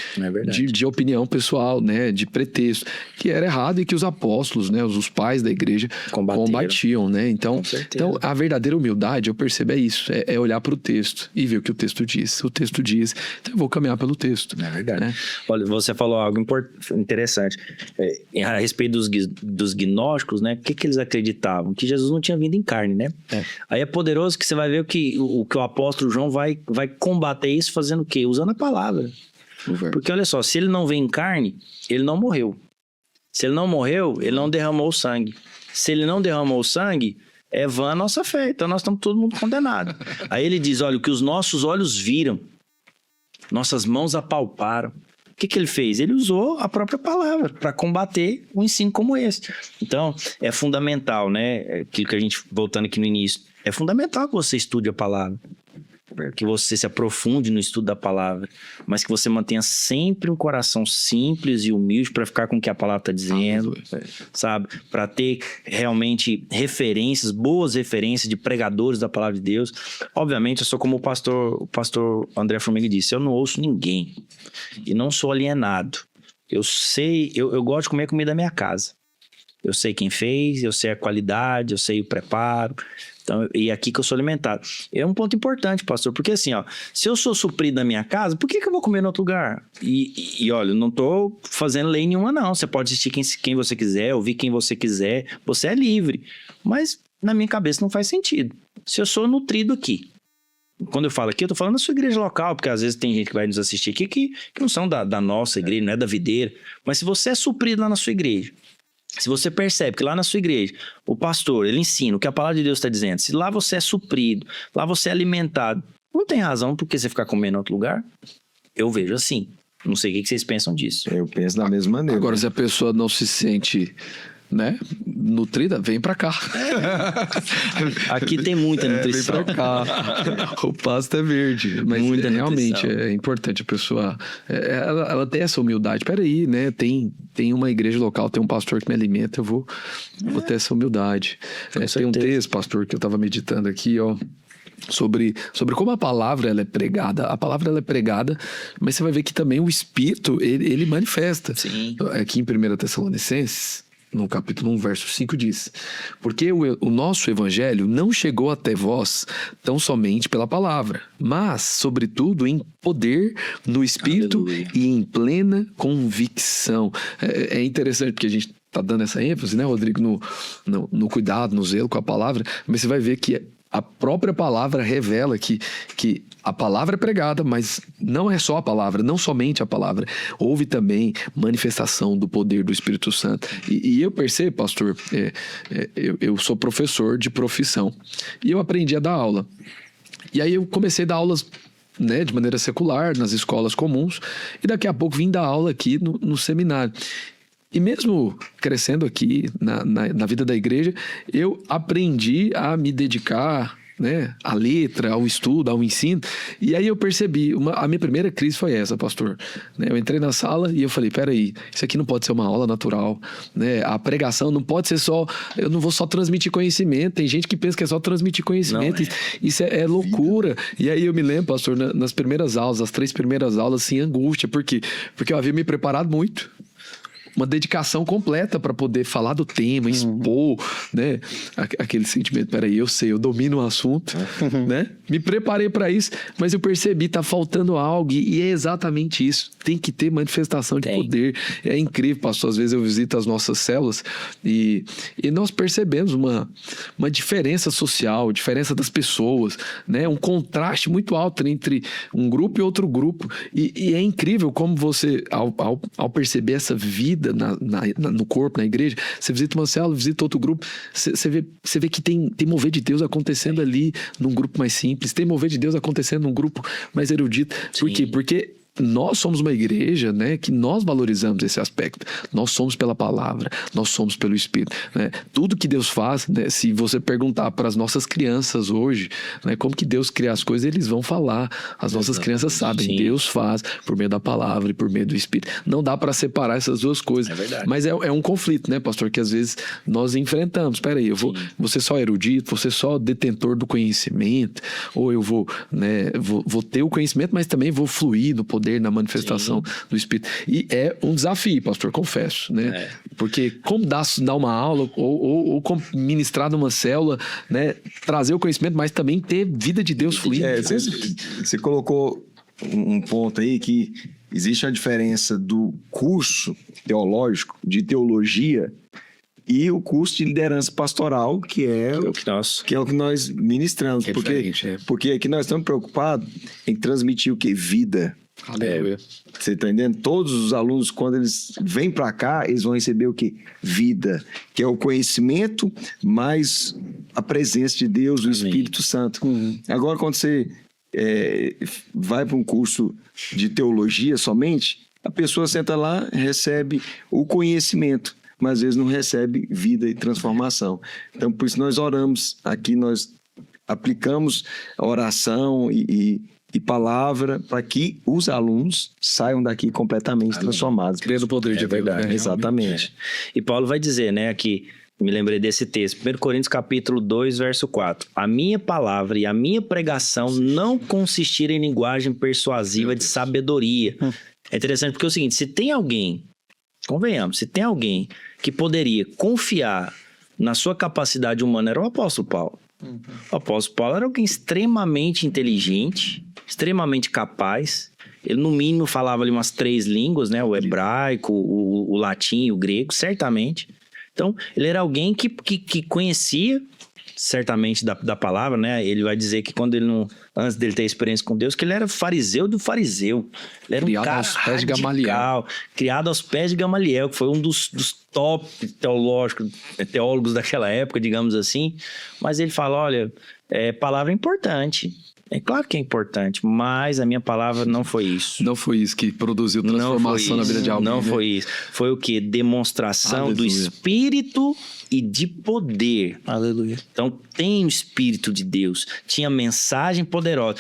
opinião pessoal, né, de pretexto, que era errado e que os apóstolos, né, os pais da igreja combatiam, né? Então, a verdadeira humildade, eu percebo, é isso, é olhar para o texto e ver o que o texto diz. O texto diz, então eu vou caminhar pelo texto. É verdade. Né? Olha, você falou algo interessante a respeito dos gnósticos, né? O que eles acreditavam? Que Jesus não tinha vindo em carne, né? Aí é poderoso que você vai ver o que o apóstolo João vai combater isso fazendo o quê? Usando a palavra. Porque olha só, se ele não vem em carne, ele não morreu. Se ele não morreu, ele não derramou o sangue. Se ele não derramou o sangue, é vã a nossa fé. Então nós estamos todo mundo condenado. Aí ele diz, olha, o que os nossos olhos viram, nossas mãos apalparam. O que ele fez? Ele usou a própria palavra para combater um ensino como esse. Então, é fundamental, né? Aquilo que a gente, voltando aqui no início, é fundamental que você estude a palavra. Que você se aprofunde no estudo da palavra, mas que você mantenha sempre um coração simples e humilde para ficar com o que a palavra está dizendo, sabe? Para ter realmente referências, boas referências de pregadores da palavra de Deus. Obviamente, eu sou como o pastor André Formiga disse, eu não ouço ninguém e não sou alienado. Eu sei, eu gosto de comer comida da minha casa. Eu sei quem fez, eu sei a qualidade, eu sei o preparo. Então, e aqui que eu sou alimentado. É um ponto importante, pastor, porque assim, ó, se eu sou suprido na minha casa, por que eu vou comer em outro lugar? E olha, eu não tô fazendo lei nenhuma, não. Você pode assistir quem você quiser, ouvir quem você quiser, você é livre. Mas na minha cabeça não faz sentido. Se eu sou nutrido aqui, quando eu falo aqui, eu tô falando da sua igreja local, porque às vezes tem gente que vai nos assistir aqui que não são da nossa igreja, não é da videira. Mas se você é suprido lá na sua igreja, se você percebe que lá na sua igreja, o pastor, ele ensina o que a palavra de Deus está dizendo, se lá você é suprido, lá você é alimentado, não tem razão por que você ficar comendo em outro lugar? Eu vejo assim. Não sei o que vocês pensam disso. Eu penso da mesma maneira. Agora, se a pessoa não se sente, né, nutrida, vem pra cá. Aqui tem muita nutrição. Vem pra cá. O pasto é verde. Mas muita realmente nutrição. É importante a pessoa... Ela ter essa humildade. Peraí, né? Tem uma igreja local, tem um pastor que me alimenta, eu vou ter essa humildade. Tem um texto, pastor, que eu tava meditando aqui, ó. Sobre como a palavra ela é pregada. A palavra ela é pregada, mas você vai ver que também o Espírito, ele manifesta. Sim. Aqui em 1 Tessalonicenses, no capítulo 1, verso 5 diz: porque o nosso evangelho não chegou até vós tão somente pela palavra, mas, sobretudo, em poder, no Espírito, aleluia, e em plena convicção. É interessante porque a gente está dando essa ênfase, né, Rodrigo, no cuidado, no zelo com a palavra, mas você vai ver que a própria palavra revela que a palavra é pregada, mas não é só a palavra, não somente a palavra. Houve também manifestação do poder do Espírito Santo. E eu percebo, pastor, eu sou professor de profissão. E eu aprendi a dar aula. E aí eu comecei a dar aulas, né, de maneira secular, nas escolas comuns. E daqui a pouco vim dar aula aqui no seminário. E mesmo crescendo aqui na vida da igreja, eu aprendi a me dedicar né, à letra, ao estudo, ao ensino. E aí eu percebi, a minha primeira crise foi essa, pastor. Né, eu entrei na sala e eu falei, peraí, isso aqui não pode ser uma aula natural, né? A pregação não pode ser só, eu não vou só transmitir conhecimento. Tem gente que pensa que é só transmitir conhecimento. Isso é loucura. E aí eu me lembro, pastor, nas primeiras aulas, as 3 primeiras aulas, assim, angústia. Por quê? Porque eu havia me preparado muito. Uma dedicação completa para poder falar do tema, expor, né? Aquele sentimento, peraí, eu sei, eu domino o assunto, né? Me preparei para isso, mas eu percebi, tá faltando algo, e é exatamente isso. Tem que ter manifestação de poder. É incrível, pastor, às vezes eu visito as nossas células e nós percebemos uma diferença social, diferença das pessoas, né? Um contraste muito alto entre um grupo e outro grupo, e é incrível como você, ao perceber essa vida no corpo, na igreja, você visita uma célula, visita outro grupo, você vê que tem mover de Deus acontecendo ali num grupo mais simples, tem mover de Deus acontecendo num grupo mais erudito. Por quê? Porque nós somos uma igreja, né, que nós valorizamos esse aspecto. Nós somos pela palavra, nós somos pelo Espírito, né? Tudo que Deus faz, né, se você perguntar para as nossas crianças hoje, né, como que Deus cria as coisas, eles vão falar. As nossas crianças sabem, Deus faz por meio da palavra e por meio do Espírito. Não dá para separar essas duas coisas. É verdade. Mas é um conflito, né, pastor, que às vezes nós enfrentamos. Espera aí, eu vou ser só erudito, vou ser só detentor do conhecimento, ou eu vou ter o conhecimento, mas também vou fluir no poder, na manifestação do Espírito. E é um desafio, pastor, confesso, né? Porque como dar uma aula ou como ministrar numa célula, né? Trazer o conhecimento, mas também ter vida de Deus fluindo. Você colocou um ponto aí que existe uma diferença do curso teológico, de teologia, e o curso de liderança pastoral, que é o que nós ministramos. Porque aqui nós estamos preocupados em transmitir o quê? Vida. Você está entendendo? Todos os alunos, quando eles vêm para cá, eles vão receber o quê? Vida, que é o conhecimento mais a presença de Deus, o Espírito Santo. Agora, quando você vai para um curso de teologia somente, a pessoa senta lá, recebe o conhecimento, mas às vezes não recebe vida e transformação. Então, por isso nós oramos aqui, nós aplicamos a oração e palavra para que os alunos saiam daqui completamente transformados. Crê no poder de verdade. Deus. Exatamente. E Paulo vai dizer, né, aqui, me lembrei desse texto, 1 Coríntios capítulo 2, verso 4. A minha palavra e a minha pregação não consistiram em linguagem persuasiva de sabedoria. É interessante porque é o seguinte, se tem alguém, convenhamos, se tem alguém que poderia confiar na sua capacidade humana, era o apóstolo Paulo. O apóstolo Paulo era alguém extremamente inteligente, extremamente capaz. Ele, no mínimo, falava ali umas 3 línguas, né? O hebraico, o latim e o grego, certamente. Então, ele era alguém que conhecia certamente da palavra, né? Ele vai dizer que quando ele não... Antes dele ter experiência com Deus, que ele era fariseu do fariseu. Ele era criado um cara aos pés de Gamaliel. Criado aos pés de Gamaliel, que foi um dos top teólogos daquela época, digamos assim. Mas ele fala, olha, palavra é importante. É claro que é importante, mas a minha palavra não foi isso. Não foi isso que produziu transformação na vida de alguém. Não foi isso. Foi o quê? Demonstração do Espírito e de poder. Aleluia. Então, tem o Espírito de Deus. Tinha mensagem poderosa.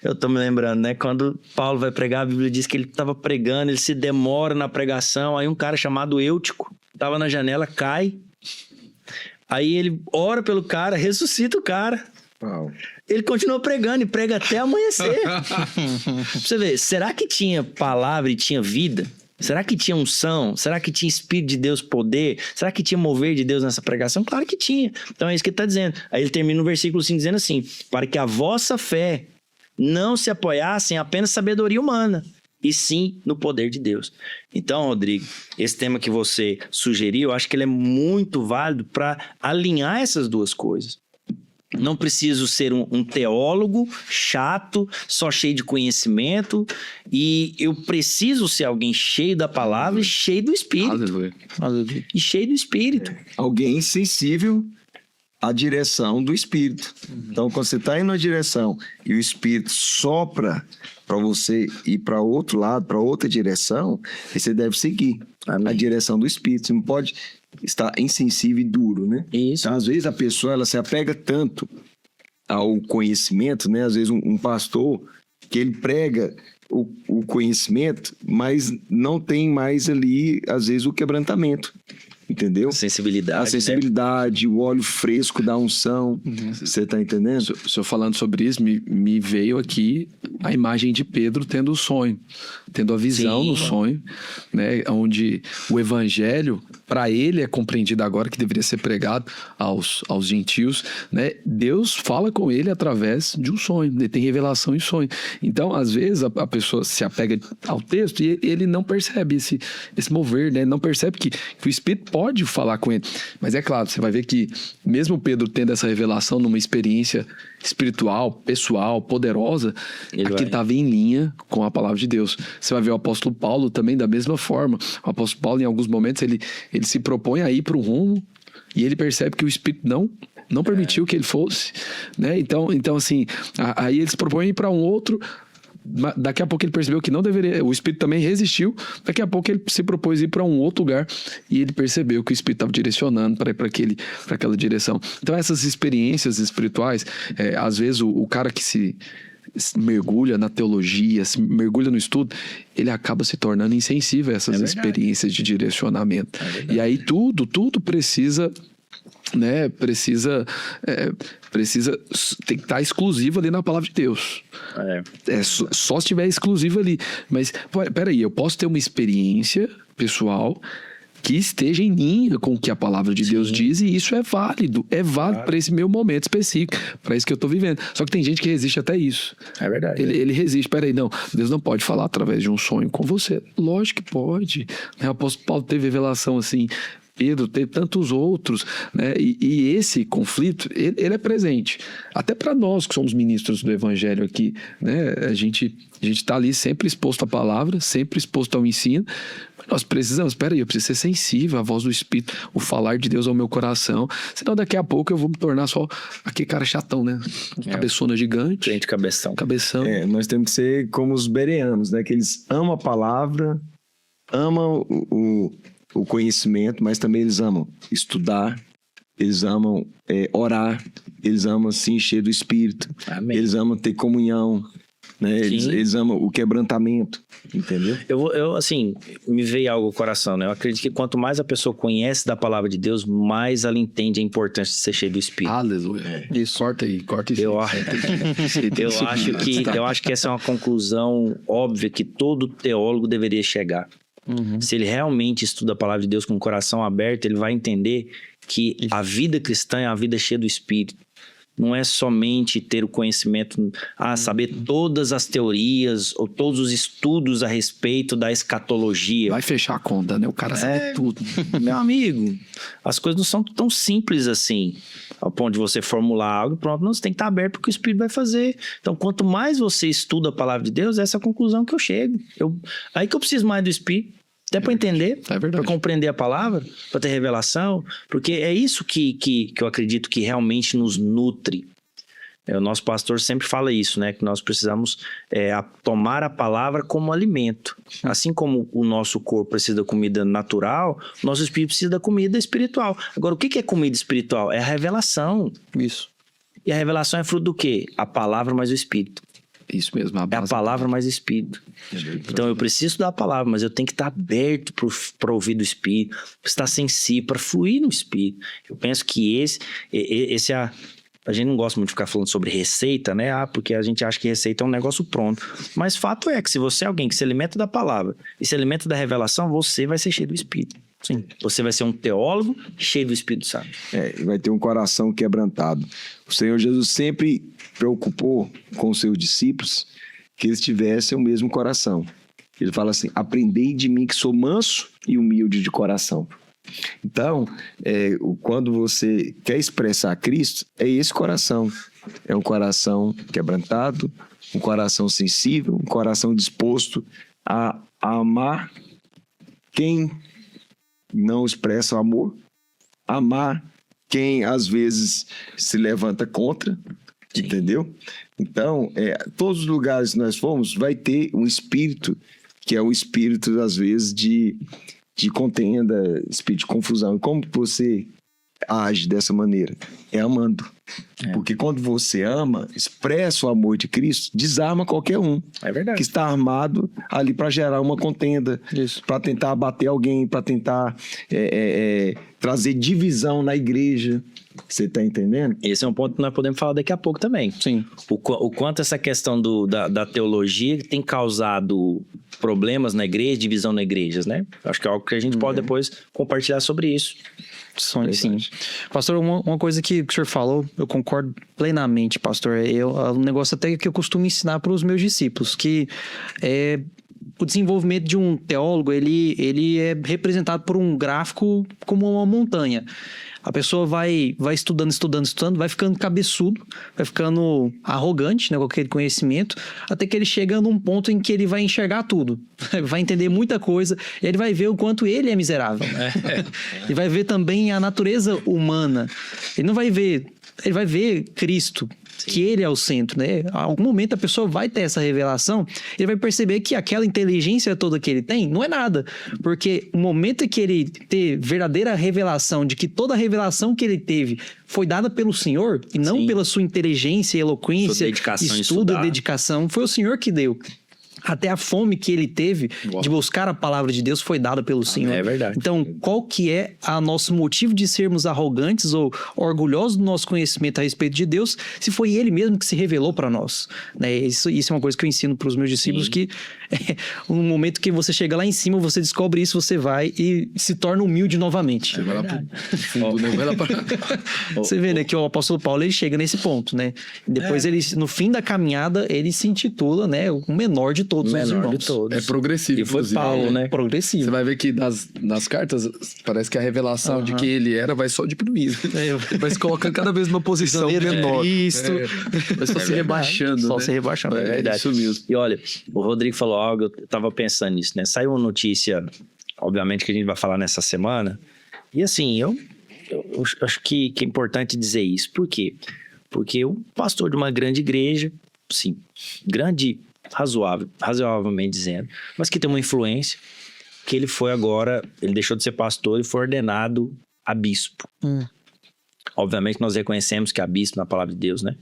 Eu tô me lembrando, né? Quando Paulo vai pregar, a Bíblia diz que ele estava pregando, ele se demora na pregação. Aí um cara chamado Eutico estava na janela, cai. Aí ele ora pelo cara, ressuscita o cara. Uau. Ele continua pregando e prega até amanhecer. Pra você ver, será que tinha palavra e tinha vida? Será que tinha unção? Será que tinha Espírito de Deus, poder? Será que tinha mover de Deus nessa pregação? Claro que tinha. Então é isso que ele está dizendo. Aí ele termina no versículo 5 dizendo assim, para que a vossa fé não se apoiasse em apenas sabedoria humana, e sim no poder de Deus. Então, Rodrigo, esse tema que você sugeriu, eu acho que ele é muito válido para alinhar essas duas coisas. Não preciso ser um teólogo chato, só cheio de conhecimento. E eu preciso ser alguém cheio da palavra e cheio do Espírito. Aleluia. Aleluia. E cheio do Espírito. Alguém sensível à direção do Espírito. Então, quando você está indo na direção e o Espírito sopra para você ir para outro lado, para outra direção, você deve seguir a direção do Espírito. Você não pode estar insensível e duro, né? Isso. Então, às vezes, a pessoa ela se apega tanto ao conhecimento, né? Às vezes um pastor que ele prega o conhecimento, mas não tem mais ali, às vezes, o quebrantamento. Entendeu? A sensibilidade. A sensibilidade, o óleo fresco da unção. Você tá entendendo? O senhor falando sobre isso, me veio aqui a imagem de Pedro tendo o sonho, tendo a visão no sonho, né? Onde o evangelho, para ele, é compreendido agora, que deveria ser pregado aos gentios, né? Deus fala com ele através de um sonho, ele tem revelação em sonho. Então, às vezes, a pessoa se apega ao texto e ele não percebe esse mover, né? Ele não percebe que o Espírito pode falar com ele. Mas é claro, você vai ver que mesmo Pedro tendo essa revelação numa experiência espiritual, pessoal, poderosa, aqui estava em linha com a palavra de Deus. Você vai ver o apóstolo Paulo também da mesma forma. O apóstolo Paulo, em alguns momentos, ele se propõe a ir para um rumo e ele percebe que o Espírito não permitiu que ele fosse, né? Então assim, aí ele se propõe a ir para um outro. Daqui a pouco ele percebeu que não deveria, o Espírito também resistiu. Daqui a pouco ele se propôs ir para um outro lugar e ele percebeu que o Espírito estava direcionando para ir para aquela direção. Então essas experiências espirituais, às vezes o cara que se mergulha na teologia, se mergulha no estudo, ele acaba se tornando insensível a essas experiências de direcionamento. E aí tudo precisa, né? Precisa tem que estar exclusivo ali na palavra de Deus. Só se estiver exclusivo ali. Mas, peraí, eu posso ter uma experiência pessoal que esteja em linha com o que a palavra de Deus diz, e isso é válido para esse meu momento específico, para isso que eu estou vivendo. Só que tem gente que resiste até isso. É verdade. Ele resiste. Peraí, não, Deus não pode falar através de um sonho com você. Lógico que pode. O apóstolo Paulo teve revelação assim, Pedro, teve tantos outros, né? E esse conflito, ele é presente. Até para nós que somos ministros do evangelho aqui, né? A gente está ali sempre exposto à palavra, sempre exposto ao ensino. Nós precisamos, eu preciso ser sensível à voz do Espírito, o falar de Deus ao meu coração. Senão daqui a pouco eu vou me tornar só aquele cara chatão, né? Cabeçona gigante. Gente, cabeção. Nós temos que ser como os bereanos, né? Que eles amam a palavra, amam o conhecimento, mas também eles amam estudar, eles amam orar, eles amam se encher do Espírito. Amém. Eles amam ter comunhão, né? Eles amam o quebrantamento, entendeu? Eu assim, me veio algo ao coração, né? Eu acredito que quanto mais a pessoa conhece da palavra de Deus, mais ela entende a importância de ser cheio do Espírito. Aleluia. Isso, corta isso. Eu acho que essa é uma conclusão óbvia que todo teólogo deveria chegar. Se ele realmente estuda a palavra de Deus com o coração aberto, ele vai entender que a vida cristã é uma vida cheia do Espírito. Não é somente ter o conhecimento, saber todas as teorias ou todos os estudos a respeito da escatologia. Vai fechar a conta, né? O cara sabe tudo. Meu amigo, as coisas não são tão simples assim, ao ponto de você formular algo, pronto, não, você tem que estar aberto porque o Espírito vai fazer. Então, quanto mais você estuda a palavra de Deus, essa é a conclusão que eu chego. Aí que eu preciso mais do Espírito. Até para entender, para compreender a palavra, para ter revelação, porque é isso que eu acredito que realmente nos nutre. O nosso pastor sempre fala isso, né? Que nós precisamos tomar a palavra como alimento. Assim como o nosso corpo precisa da comida natural, o nosso espírito precisa da comida espiritual. Agora, o que é comida espiritual? É a revelação. Isso. E a revelação é fruto do quê? A palavra mais o espírito. Isso mesmo. É a palavra mais o Espírito. Então eu preciso da palavra, mas eu tenho que estar aberto para ouvir do Espírito, para estar sensível, para fluir no Espírito. Eu penso que esse é a gente não gosta muito de ficar falando sobre receita, né? Porque a gente acha que receita é um negócio pronto. Mas fato é que se você é alguém que se alimenta da palavra e se alimenta da revelação, você vai ser cheio do Espírito. Sim. Você vai ser um teólogo cheio do Espírito Santo. Vai ter um coração quebrantado. O Senhor Jesus sempre preocupou com os seus discípulos que eles tivessem o mesmo coração. Ele fala assim, aprendei de mim que sou manso e humilde de coração. Então, quando você quer expressar Cristo, é esse coração. É um coração quebrantado, um coração sensível, um coração disposto a amar quem não expressa o amor, amar quem às vezes se levanta contra, entendeu? Então, todos os lugares que nós formos, vai ter um espírito, que é um espírito, às vezes, de contenda, espírito de confusão. E como você age dessa maneira? É amando. Porque quando você ama, expressa o amor de Cristo, desarma qualquer um. É verdade. Que está armado ali para gerar uma contenda, para tentar abater alguém, para tentar trazer divisão na igreja. Você está entendendo? Esse é um ponto que nós podemos falar daqui a pouco também. Sim. O quanto essa questão da teologia tem causado problemas na igreja, divisão na igreja, né? Acho que é algo que a gente pode depois compartilhar sobre isso. Sim. Pastor, uma coisa que o senhor falou, eu concordo plenamente, pastor. É um negócio até que eu costumo ensinar para os meus discípulos, que o desenvolvimento de um teólogo, ele é representado por um gráfico como uma montanha. A pessoa vai estudando, vai ficando cabeçudo, vai ficando arrogante, né, com aquele conhecimento, até que ele chega num ponto em que ele vai enxergar tudo, vai entender muita coisa, e ele vai ver o quanto ele é miserável. Ele vai ver também a natureza humana. Ele não vai ver, ele vai ver Cristo, que ele é o centro, né? A algum momento a pessoa vai ter essa revelação, ele vai perceber que aquela inteligência toda que ele tem não é nada, porque o momento que ele ter verdadeira revelação de que toda a revelação que ele teve foi dada pelo Senhor e não pela sua inteligência, eloquência, estudo, dedicação, foi o Senhor que deu. Até a fome que ele teve de buscar a palavra de Deus foi dada pelo Senhor. É verdade. Então, qual que é o nosso motivo de sermos arrogantes ou orgulhosos do nosso conhecimento a respeito de Deus, se foi Ele mesmo que se revelou para nós? Né? Isso é uma coisa que eu ensino para os meus discípulos, que no momento que você chega lá em cima, você descobre isso, você vai e se torna humilde novamente. Você vai lá pro fundo, né? Vai lá pra... Você vê, né, que o apóstolo Paulo, ele chega nesse ponto, né? Depois, ele, no fim da caminhada, ele se intitula, né, o menor de todos os irmãos. É progressivo. E foi inclusive. Paulo, né? Progressivo. Você vai ver que nas cartas, parece que a revelação de quem ele era vai só diminuindo. Vai se colocando cada vez numa posição menor. Cristo. Vai só se rebaixando. Só né? se rebaixando, É verdade. Isso mesmo. E olha, o Rodrigo falou algo, eu tava pensando nisso, né? Saiu uma notícia, obviamente, que a gente vai falar nessa semana. E assim, eu acho que é importante dizer isso. Por quê? Porque o pastor de uma grande igreja, sim, grande, razoavelmente dizendo, mas que tem uma influência, que ele foi agora, ele deixou de ser pastor e foi ordenado a bispo. Obviamente nós reconhecemos que é bispo na palavra de Deus, né?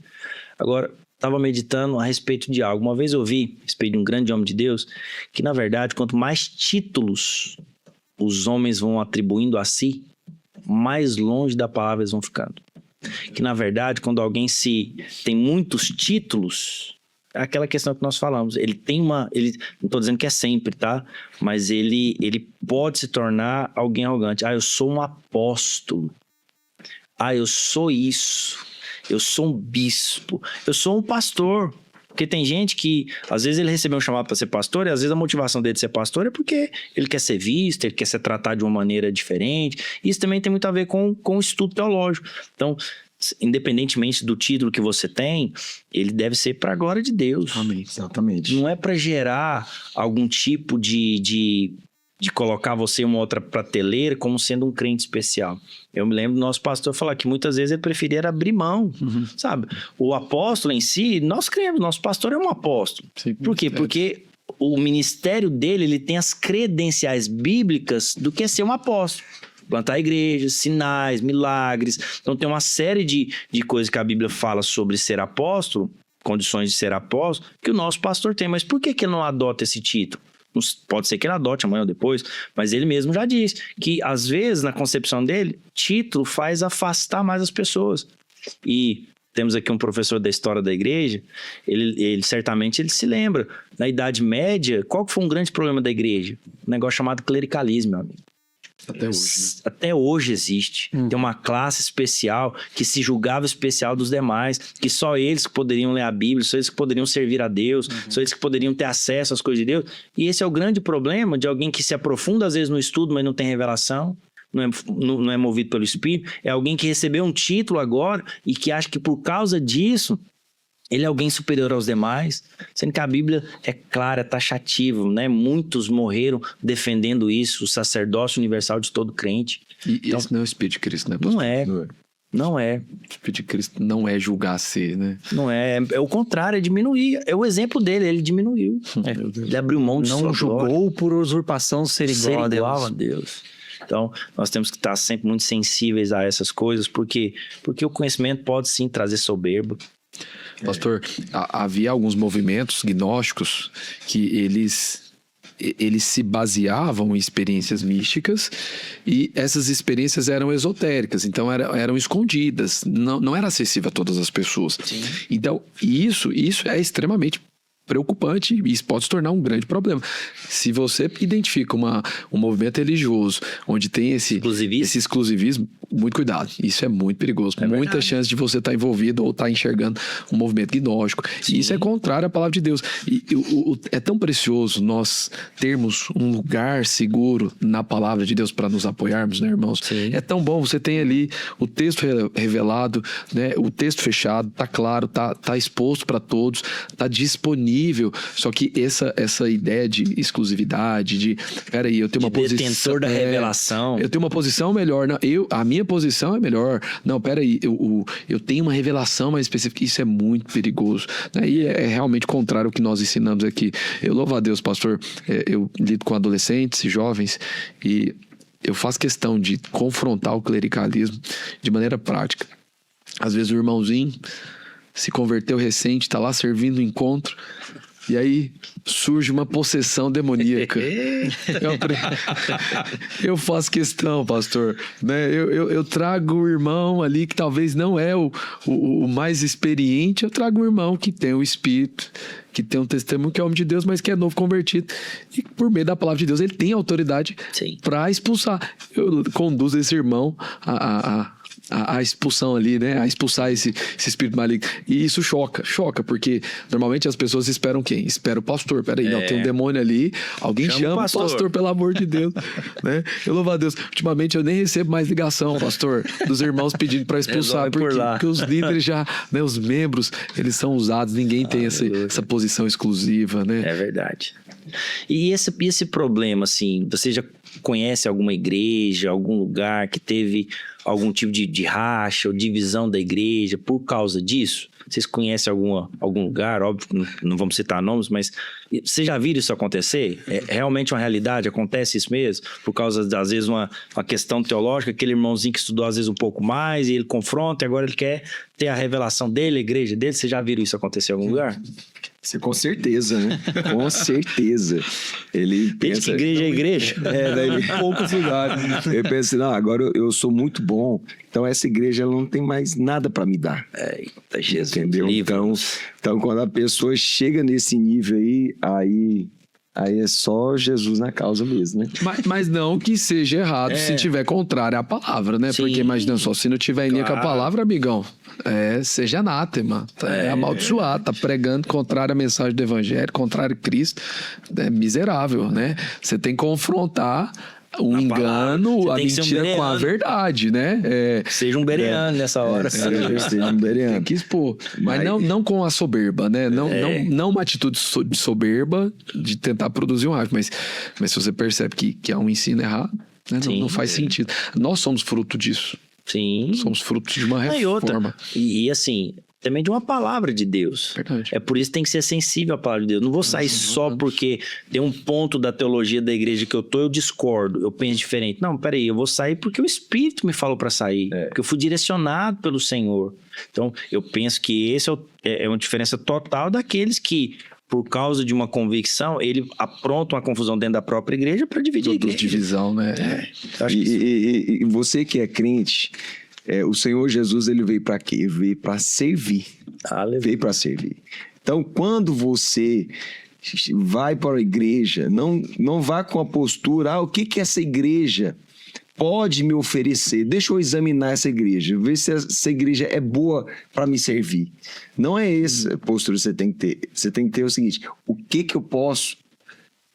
Agora, estava meditando a respeito de algo. Uma vez eu ouvi, a respeito de um grande homem de Deus, que na verdade, quanto mais títulos os homens vão atribuindo a si, mais longe da palavra eles vão ficando. Que na verdade, quando alguém tem muitos títulos, é aquela questão que nós falamos. Ele tem não estou dizendo que é sempre, tá? Mas ele pode se tornar alguém arrogante. Eu sou um apóstolo. Eu sou isso. Eu sou um bispo. Eu sou um pastor. Porque tem gente que, às vezes, ele recebeu um chamado para ser pastor, e às vezes a motivação dele de ser pastor é porque ele quer ser visto, ele quer ser tratado de uma maneira diferente. Isso também tem muito a ver com o estudo teológico. Então, independentemente do título que você tem, ele deve ser para a glória de Deus. Amém. Exatamente. Não é para gerar algum tipo de colocar você em uma outra prateleira como sendo um crente especial. Eu me lembro do nosso pastor falar que muitas vezes ele preferia abrir mão, sabe? O apóstolo em si, nós cremos, nosso pastor é um apóstolo. Sim, Por quê? Porque o ministério dele, ele tem as credenciais bíblicas do que é ser um apóstolo. Plantar igrejas, sinais, milagres. Então tem uma série de coisas que a Bíblia fala sobre ser apóstolo, condições de ser apóstolo, que o nosso pastor tem. Mas por que ele não adota esse título? Pode ser que ele adote amanhã ou depois, mas ele mesmo já diz que, às vezes, na concepção dele, título faz afastar mais as pessoas. E temos aqui um professor da história da igreja, ele certamente ele se lembra. Na Idade Média, qual que foi um grande problema da igreja? Um negócio chamado clericalismo, meu amigo. Até hoje. Né? Até hoje existe. Tem uma classe especial que se julgava especial dos demais, que só eles que poderiam ler a Bíblia, só eles que poderiam servir a Deus, só eles que poderiam ter acesso às coisas de Deus. E esse é o grande problema de alguém que se aprofunda às vezes no estudo, mas não tem revelação, não é movido pelo Espírito. É alguém que recebeu um título agora e que acha que por causa disso ele é alguém superior aos demais, sendo que a Bíblia é clara, é taxativa, né? Muitos morreram defendendo isso, o sacerdócio universal de todo crente. E então, esse não é o Espírito de Cristo, né, pastor? Não é. O Espírito de Cristo não é julgar ser, né? Não é. É o contrário, é diminuir. É o exemplo dele, ele diminuiu. Ele abriu mão de não sua julgou glória. por usurpação ser igual a Deus. A Deus. Então, nós temos que estar sempre muito sensíveis a essas coisas, porque o conhecimento pode sim trazer soberba. Pastor, havia alguns movimentos gnósticos que eles se baseavam em experiências místicas e essas experiências eram esotéricas, então eram escondidas, não era acessível a todas as pessoas. Sim. Então, isso é extremamente preocupante e isso pode se tornar um grande problema. Se você identifica um movimento religioso onde tem esse exclusivismo, muito cuidado. Isso é muito perigoso. Muita chance de você estar envolvido ou estar enxergando um movimento gnóstico. E isso é contrário à palavra de Deus. E é tão precioso nós termos um lugar seguro na palavra de Deus para nos apoiarmos, né, irmãos? Sim. É tão bom. Você tem ali o texto revelado, né, o texto fechado, tá claro, tá exposto para todos, tá disponível. Só que essa ideia de exclusividade, de peraí, eu tenho uma posição. Detentor da revelação. Eu tenho uma posição melhor. Não, a minha posição é melhor. Não, peraí, eu tenho uma revelação mais específica. Isso é muito perigoso. Né? E é realmente contrário ao que nós ensinamos aqui. Eu louvo a Deus, pastor. Eu lido com adolescentes e jovens e eu faço questão de confrontar o clericalismo de maneira prática. Às vezes o irmãozinho se converteu recente, está lá servindo o encontro, e aí surge uma possessão demoníaca. Eu faço questão, pastor, né? Eu trago o irmão ali que talvez não é o mais experiente, eu trago um irmão que tem o Espírito, que tem um testemunho, que é homem de Deus, mas que é novo convertido. E por meio da palavra de Deus, ele tem autoridade para expulsar. Eu conduzo esse irmão a expulsão ali, né? A expulsar esse espírito maligno. E isso choca, porque normalmente as pessoas esperam quem? Espera o pastor. Peraí, não, tem um demônio ali, alguém chama o pastor, pelo amor de Deus. Né? Eu louvo a Deus. Ultimamente eu nem recebo mais ligação, pastor, dos irmãos pedindo para expulsar, porque os líderes já, né, os membros, eles são usados, ninguém tem essa posição exclusiva, né? É verdade. E esse problema, assim, você já conhece alguma igreja, algum lugar que teve algum tipo de racha ou divisão da igreja por causa disso? Vocês conhecem algum lugar? Óbvio que não vamos citar nomes, mas vocês já viram isso acontecer? É realmente uma realidade? Acontece isso mesmo? Por causa, às vezes, uma questão teológica, aquele irmãozinho que estudou, às vezes, um pouco mais e ele confronta e agora ele quer ter a revelação dele, a igreja dele. Vocês já viram isso acontecer em algum lugar? Isso com certeza, né? Com certeza. Ele pensa... que igreja é igreja. Daí poucos lugares. Ele pensa, não, agora eu sou muito bom, então essa igreja ela não tem mais nada para me dar. Eita, Jesus. Entendeu? Então, quando a pessoa chega nesse nível aí é só Jesus na causa mesmo, né? Mas não que seja errado se tiver contrário à palavra, né? Sim. Porque imagina só, se não tiver em linha com a palavra, amigão, seja anátema, é amaldiçoado, tá pregando contrário à mensagem do evangelho, contrário a Cristo, é miserável, né? Você tem que confrontar o engano, a mentira com a verdade, né? Seja um bereano nessa hora. Seja um bereano. Tem que expor. Mas não com a soberba, né? Não uma atitude de soberba de tentar produzir um hábito. Mas se você percebe que há um ensino errado, né? Não faz sentido. Nós somos fruto disso. Sim. Somos fruto de uma reforma. E outra, e assim, também de uma palavra de Deus. Verdade. É por isso que tem que ser sensível à palavra de Deus. Não vou sair só porque tem um ponto da teologia da igreja que eu discordo, eu penso diferente. Não, peraí, eu vou sair porque o Espírito me falou para sair. Porque eu fui direcionado pelo Senhor. Então, eu penso que esse é uma diferença total daqueles que, por causa de uma convicção, ele apronta uma confusão dentro da própria igreja para dividir a igreja. Divisão, né? E você que é crente, o Senhor Jesus, ele veio para quê? Ele veio para servir. Veio para servir. Então, quando você vai para a igreja, não vá com a postura, o que essa igreja pode me oferecer? Deixa eu examinar essa igreja, ver se essa igreja é boa para me servir. Não é essa postura que você tem que ter. Você tem que ter o seguinte: o que eu posso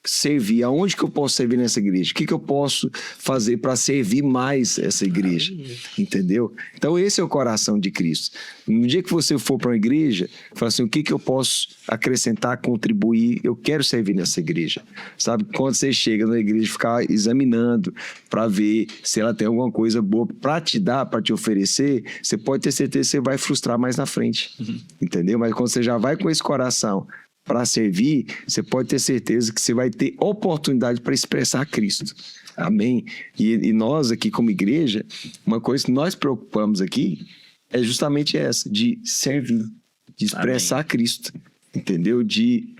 servir? Aonde que eu posso servir nessa igreja? O que eu posso fazer para servir mais essa igreja? Entendeu? Então esse é o coração de Cristo. No dia que você for para uma igreja, fala assim: o que eu posso acrescentar, contribuir? Eu quero servir nessa igreja. Sabe? Quando você chega na igreja, ficar examinando para ver se ela tem alguma coisa boa para te dar, para te oferecer, você pode ter certeza que você vai frustrar mais na frente. Entendeu? Mas quando você já vai com esse coração para servir, você pode ter certeza que você vai ter oportunidade para expressar Cristo. Amém? E nós aqui como igreja, uma coisa que nós preocupamos aqui é justamente essa, de servir, de expressar Cristo, entendeu? De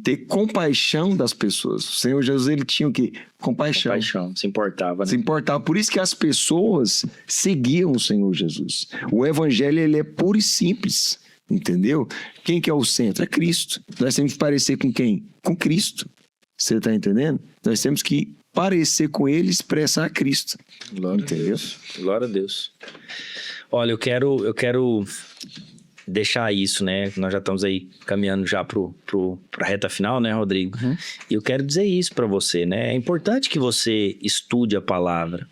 ter compaixão das pessoas. O Senhor Jesus, ele tinha o quê? Compaixão. Se importava, né? Se importava. Por isso que as pessoas seguiam o Senhor Jesus. O evangelho, ele é puro e simples, entendeu? Quem que é o centro? É Cristo. Nós temos que parecer com quem? Com Cristo. Você está entendendo? Nós temos que parecer com ele e expressar Cristo. Glória a Deus. Glória a Deus. Olha, eu quero deixar isso, né? Nós já estamos aí caminhando já pra reta final, né, Rodrigo? E eu quero dizer isso para você, né? É importante que você estude a palavra.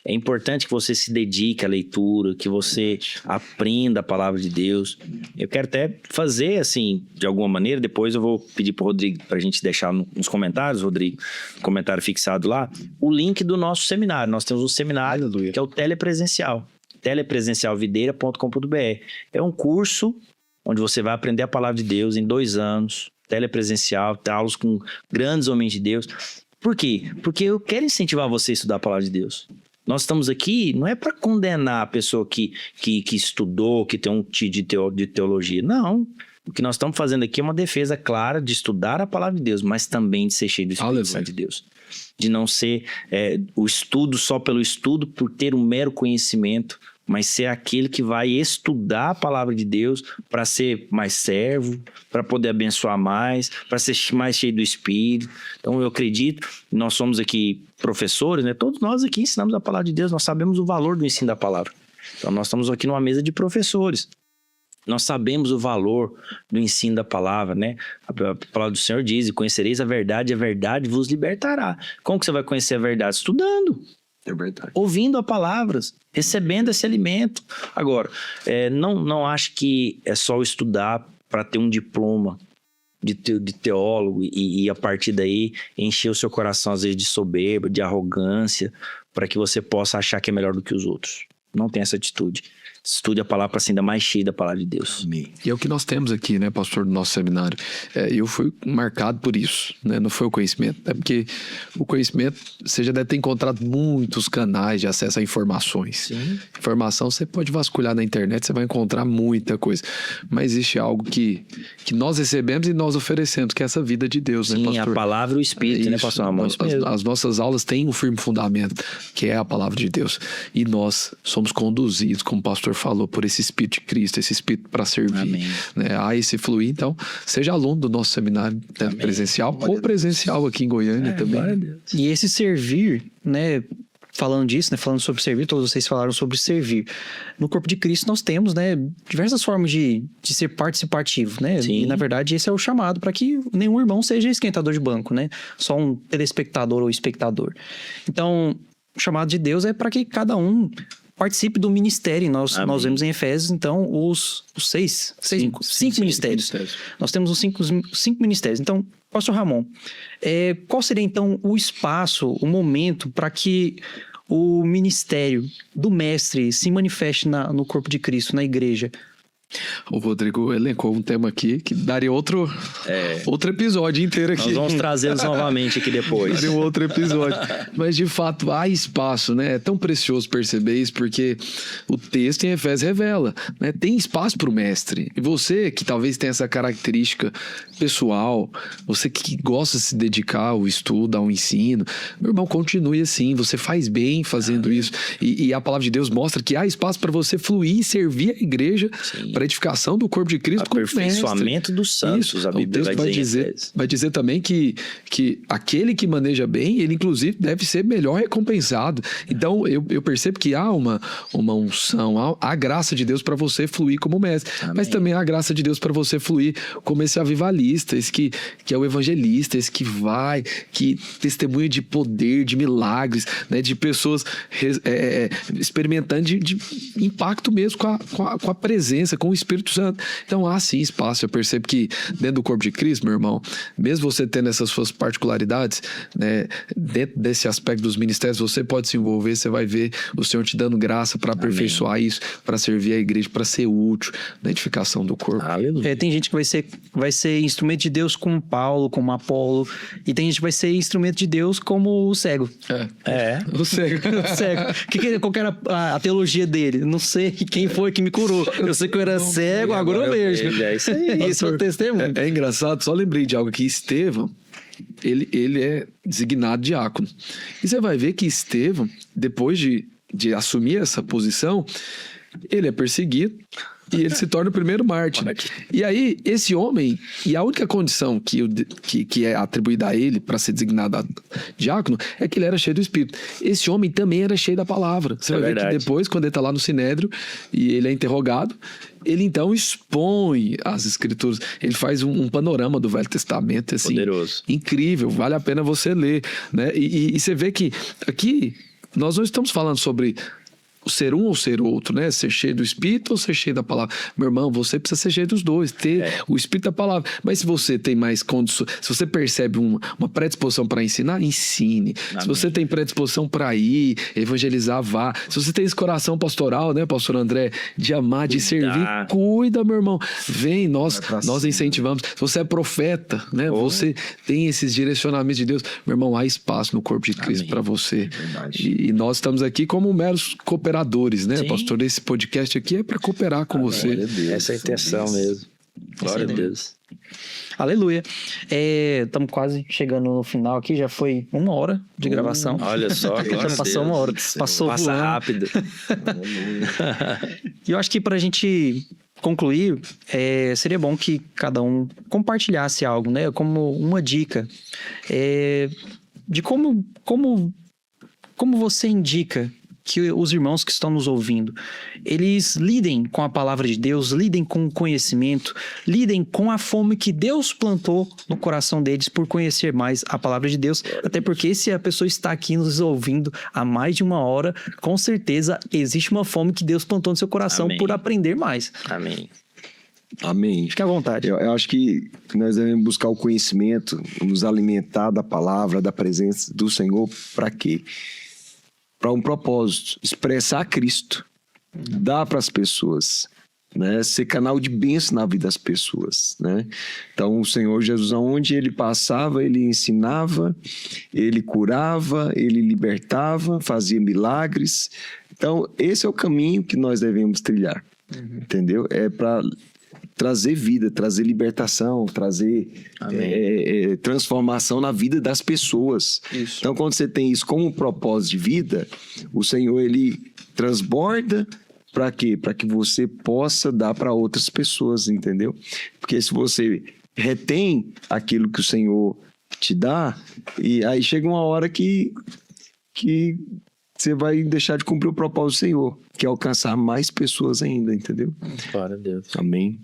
É importante que você se dedique à leitura, que você aprenda a palavra de Deus. Eu quero até fazer, assim, de alguma maneira, depois eu vou pedir pro Rodrigo pra gente deixar nos comentários, Rodrigo, comentário fixado lá, o link do nosso seminário. Nós temos um seminário que é o telepresencial. telepresencialvideira.com.br. É um curso onde você vai aprender a palavra de Deus em 2 anos, telepresencial, ter aulas com grandes homens de Deus. Por quê? Porque eu quero incentivar você a estudar a palavra de Deus. Nós estamos aqui, não é para condenar a pessoa que estudou, que tem um título de teologia. Não. O que nós estamos fazendo aqui é uma defesa clara de estudar a palavra de Deus, mas também de ser cheio do Espírito Santo de Deus. De não ser o estudo só pelo estudo, por ter um mero conhecimento, mas ser aquele que vai estudar a palavra de Deus para ser mais servo, para poder abençoar mais, para ser mais cheio do Espírito. Então eu acredito, nós somos aqui professores, né? Todos nós aqui ensinamos a palavra de Deus, nós sabemos o valor do ensino da palavra. Então nós estamos aqui numa mesa de professores. Nós sabemos o valor do ensino da palavra, né? A palavra do Senhor diz, conhecereis a verdade vos libertará. Como que você vai conhecer a verdade? Estudando. É verdade. Ouvindo a palavras, recebendo esse alimento. Agora, não acho que é só estudar para ter um diploma de teólogo e a partir daí encher o seu coração às vezes de soberba, de arrogância, para que você possa achar que é melhor do que os outros. Não tem essa atitude. Estude a palavra para ser ainda mais cheio da palavra de Deus. Amém. E é o que nós temos aqui, né, pastor, no nosso seminário. Eu fui marcado por isso, né? Não foi o conhecimento. É porque o conhecimento, você já deve ter encontrado muitos canais de acesso a informações. Sim. Informação, você pode vasculhar na internet, você vai encontrar muita coisa. Mas existe algo que nós recebemos e nós oferecemos, que é essa vida de Deus, Sim, né, pastor? a palavra e o Espírito, né, pastor Ramon? As nossas aulas têm um firme fundamento, que é a palavra de Deus. E nós somos conduzidos, como o pastor falou, por esse Espírito de Cristo, esse Espírito para servir. Amém. Né? Há esse fluir, então, seja aluno do nosso seminário, né, presencial ou presencial aqui em Goiânia também. E esse servir, né? Falando disso, né? Falando sobre servir, todos vocês falaram sobre servir. No corpo de Cristo nós temos, né? Diversas formas de ser participativo, né? Sim. E na verdade esse é o chamado para que nenhum irmão seja esquentador de banco, né? Só um telespectador ou espectador. Então, o chamado de Deus é para que cada um participe do ministério. Nós vemos em Efésios, então, os cinco ministérios. Nós temos os cinco ministérios. Então, pastor Ramon, qual seria, então, o espaço, o momento para que o ministério do mestre se manifeste no corpo de Cristo, na igreja? O Rodrigo elencou um tema aqui que daria outro episódio inteiro aqui. Nós vamos trazê-los novamente aqui depois. Daria um outro episódio. Mas, de fato, há espaço, né? É tão precioso perceber isso, porque o texto em Efésios revela, né? Tem espaço para o mestre. E você, que talvez tenha essa característica pessoal, você que gosta de se dedicar ao estudo, ao ensino, meu irmão, continue assim. Você faz bem fazendo isso. E a palavra de Deus mostra que há espaço para você fluir e servir a igreja para edificação do corpo de Cristo, aperfeiçoamento dos santos. Isso. A Bíblia vai dizer também que aquele que maneja bem, ele inclusive deve ser melhor recompensado. Então eu percebo que há uma unção, há a graça de Deus para você fluir como mestre. Amém. Mas também há a graça de Deus para você fluir como esse avivalista, esse que é o evangelista, esse que testemunha de poder, de milagres, né, de pessoas experimentando de impacto mesmo com a presença, com com o Espírito Santo. Então há sim espaço. Eu percebo que dentro do corpo de Cristo, meu irmão, mesmo você tendo essas suas particularidades, né, dentro desse aspecto dos ministérios, você pode se envolver, você vai ver o Senhor te dando graça para aperfeiçoar isso, para servir a igreja, para ser útil na edificação do corpo. Aleluia. Tem gente que vai ser instrumento de Deus como Paulo, como Apolo, e tem gente que vai ser instrumento de Deus como o cego. O cego. O cego. Qual que era a teologia dele? Não sei quem foi que me curou. Eu sei que eu era cego, agora eu vejo. É isso aí. Esse é o testemunho. É engraçado, só lembrei de algo aqui. Estevão, ele é designado diácono. E você vai ver que Estevão, depois de assumir essa posição, ele é perseguido e ele se torna o primeiro mártir. E aí, esse homem, e a única condição que é atribuída a ele para ser designado diácono, é que ele era cheio do Espírito. Esse homem também era cheio da palavra. Você vai ver que depois, quando ele está lá no Sinédrio e ele é interrogado, ele então expõe as Escrituras. Ele faz um panorama do Velho Testamento, assim, poderoso, incrível, vale a pena você ler, né? E você vê que aqui nós não estamos falando sobre ser um ou ser outro, né? Ser cheio do Espírito ou ser cheio da palavra. Meu irmão, você precisa ser cheio dos dois, ter o Espírito da palavra. Mas se você tem mais condições, se você percebe uma predisposição para ensinar, ensine. Amém. Se você tem predisposição para ir, evangelizar, vá. Se você tem esse coração pastoral, né, pastor André, de amar, de servir, cuida, meu irmão. Vem, nós incentivamos. Se você é profeta, né? Você tem esses direcionamentos de Deus. Meu irmão, há espaço no corpo de Cristo para você. E nós estamos aqui como meros cooperadores, né, sim, pastor? Esse podcast aqui é para cooperar com você. Essa é a intenção mesmo. Glória a Deus. Aleluia. Estamos quase chegando no final aqui, já foi 1 hora de gravação. Olha só, já passou 1 hora. Passou Passa rápido. E eu acho que pra gente concluir, seria bom que cada um compartilhasse algo, né? Como uma dica de como você indica que os irmãos que estão nos ouvindo, eles lidem com a palavra de Deus, lidem com o conhecimento, lidem com a fome que Deus plantou no coração deles por conhecer mais a palavra de Deus, até porque se a pessoa está aqui nos ouvindo há mais de 1 hora, com certeza existe uma fome que Deus plantou no seu coração. Amém. Por aprender mais. Amém. Amém. Fique à vontade. Eu acho que nós devemos buscar o conhecimento, nos alimentar da palavra, da presença do Senhor, para quê? Para um propósito, expressar Cristo, dar para as pessoas, né? Ser canal de bênção na vida das pessoas, né? Então o Senhor Jesus, aonde ele passava, ele ensinava, ele curava, ele libertava, fazia milagres. Então esse é o caminho que nós devemos trilhar, entendeu? É para trazer vida, trazer libertação, trazer transformação na vida das pessoas. Isso. Então, quando você tem isso como propósito de vida, o Senhor, ele transborda para quê? Para que você possa dar para outras pessoas, entendeu? Porque se você retém aquilo que o Senhor te dá, e aí chega uma hora que você vai deixar de cumprir o propósito do Senhor, que é alcançar mais pessoas ainda, entendeu? Glória a Deus. Amém.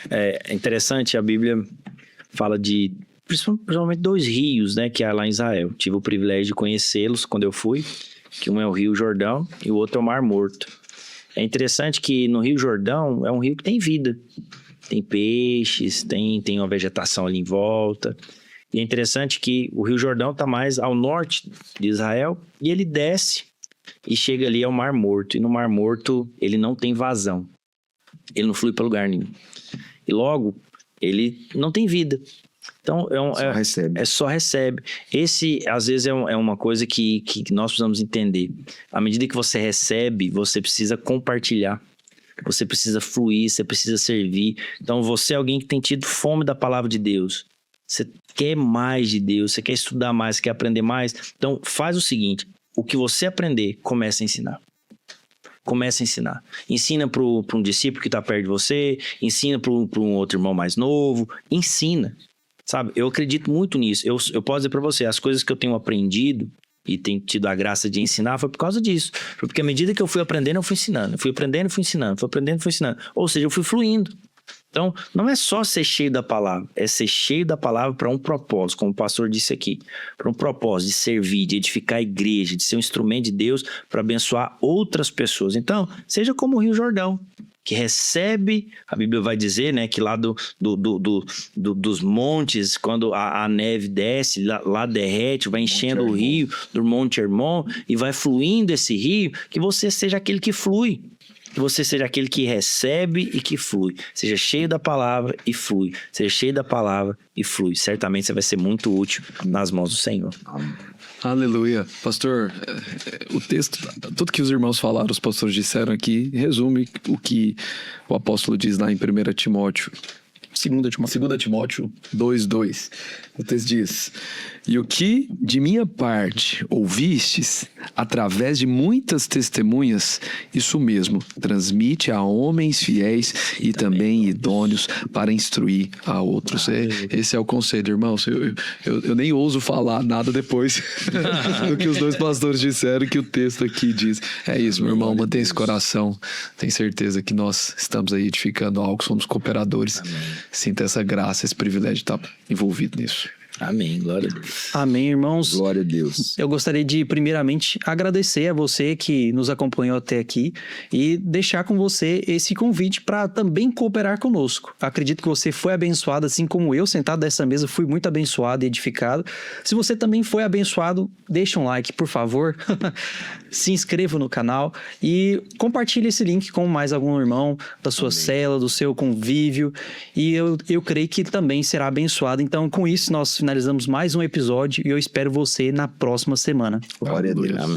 É interessante, a Bíblia fala de, principalmente 2 rios, né, que há lá em Israel. Tive o privilégio de conhecê-los quando eu fui, que um é o Rio Jordão e o outro é o Mar Morto. É interessante que no Rio Jordão é um rio que tem vida. Tem peixes, tem uma vegetação ali em volta. E é interessante que o Rio Jordão está mais ao norte de Israel e ele desce e chega ali ao Mar Morto. E no Mar Morto ele não tem vazão. Ele não flui para lugar nenhum. E logo, ele não tem vida. Então, só recebe. Esse, às vezes, é uma coisa que nós precisamos entender. À medida que você recebe, você precisa compartilhar. Você precisa fluir, você precisa servir. Então, você é alguém que tem tido fome da palavra de Deus. Você quer mais de Deus, você quer estudar mais, você quer aprender mais. Então, faz o seguinte. O que você aprender, começa a ensinar. Começa a ensinar. Ensina para um discípulo que está perto de você. Ensina para um outro irmão mais novo. Ensina. Sabe? Eu acredito muito nisso. Eu posso dizer para você, as coisas que eu tenho aprendido e tenho tido a graça de ensinar foi por causa disso. Foi porque à medida que eu fui aprendendo, eu fui ensinando. Eu fui aprendendo, fui ensinando. Fui aprendendo, fui ensinando. Ou seja, eu fui fluindo. Então, não é só ser cheio da palavra, é ser cheio da palavra para um propósito, como o pastor disse aqui, para um propósito de servir, de edificar a igreja, de ser um instrumento de Deus para abençoar outras pessoas. Então, seja como o Rio Jordão, que recebe, a Bíblia vai dizer, né, que lá dos montes, quando a neve desce, lá derrete, vai enchendo o rio do Monte Hermon e vai fluindo esse rio, que você seja aquele que flui. Que você seja aquele que recebe e que flui. Seja cheio da palavra e flui. Seja cheio da palavra e flui. Certamente você vai ser muito útil nas mãos do Senhor. Aleluia. Pastor, o texto, tudo que os irmãos falaram, os pastores disseram aqui, resume o que o apóstolo diz lá em 1 Timóteo. 2 Timóteo 2:2. O texto diz: e o que de minha parte ouvistes, através de muitas testemunhas, isso mesmo, transmite a homens fiéis e também idôneos para instruir a outros. Esse é o conselho, irmãos. Eu nem ouso falar nada depois do que os dois pastores disseram, que o texto aqui diz. É isso, meu irmão, mantenha esse coração. Tenho certeza que nós estamos aí edificando algo, somos cooperadores. Sinta essa graça, esse privilégio de estar envolvido nisso. Amém, glória a Deus. Amém, irmãos. Glória a Deus. Eu gostaria de, primeiramente, agradecer a você que nos acompanhou até aqui e deixar com você esse convite para também cooperar conosco. Acredito que você foi abençoado, assim como eu, sentado nessa mesa, fui muito abençoado e edificado. Se você também foi abençoado, deixa um like, por favor. Se inscreva no canal e compartilhe esse link com mais algum irmão da sua célula, do seu convívio. E eu creio que também será abençoado. Então, com isso, nós finalizamos mais um episódio e eu espero você na próxima semana. Glória a Deus. Amém.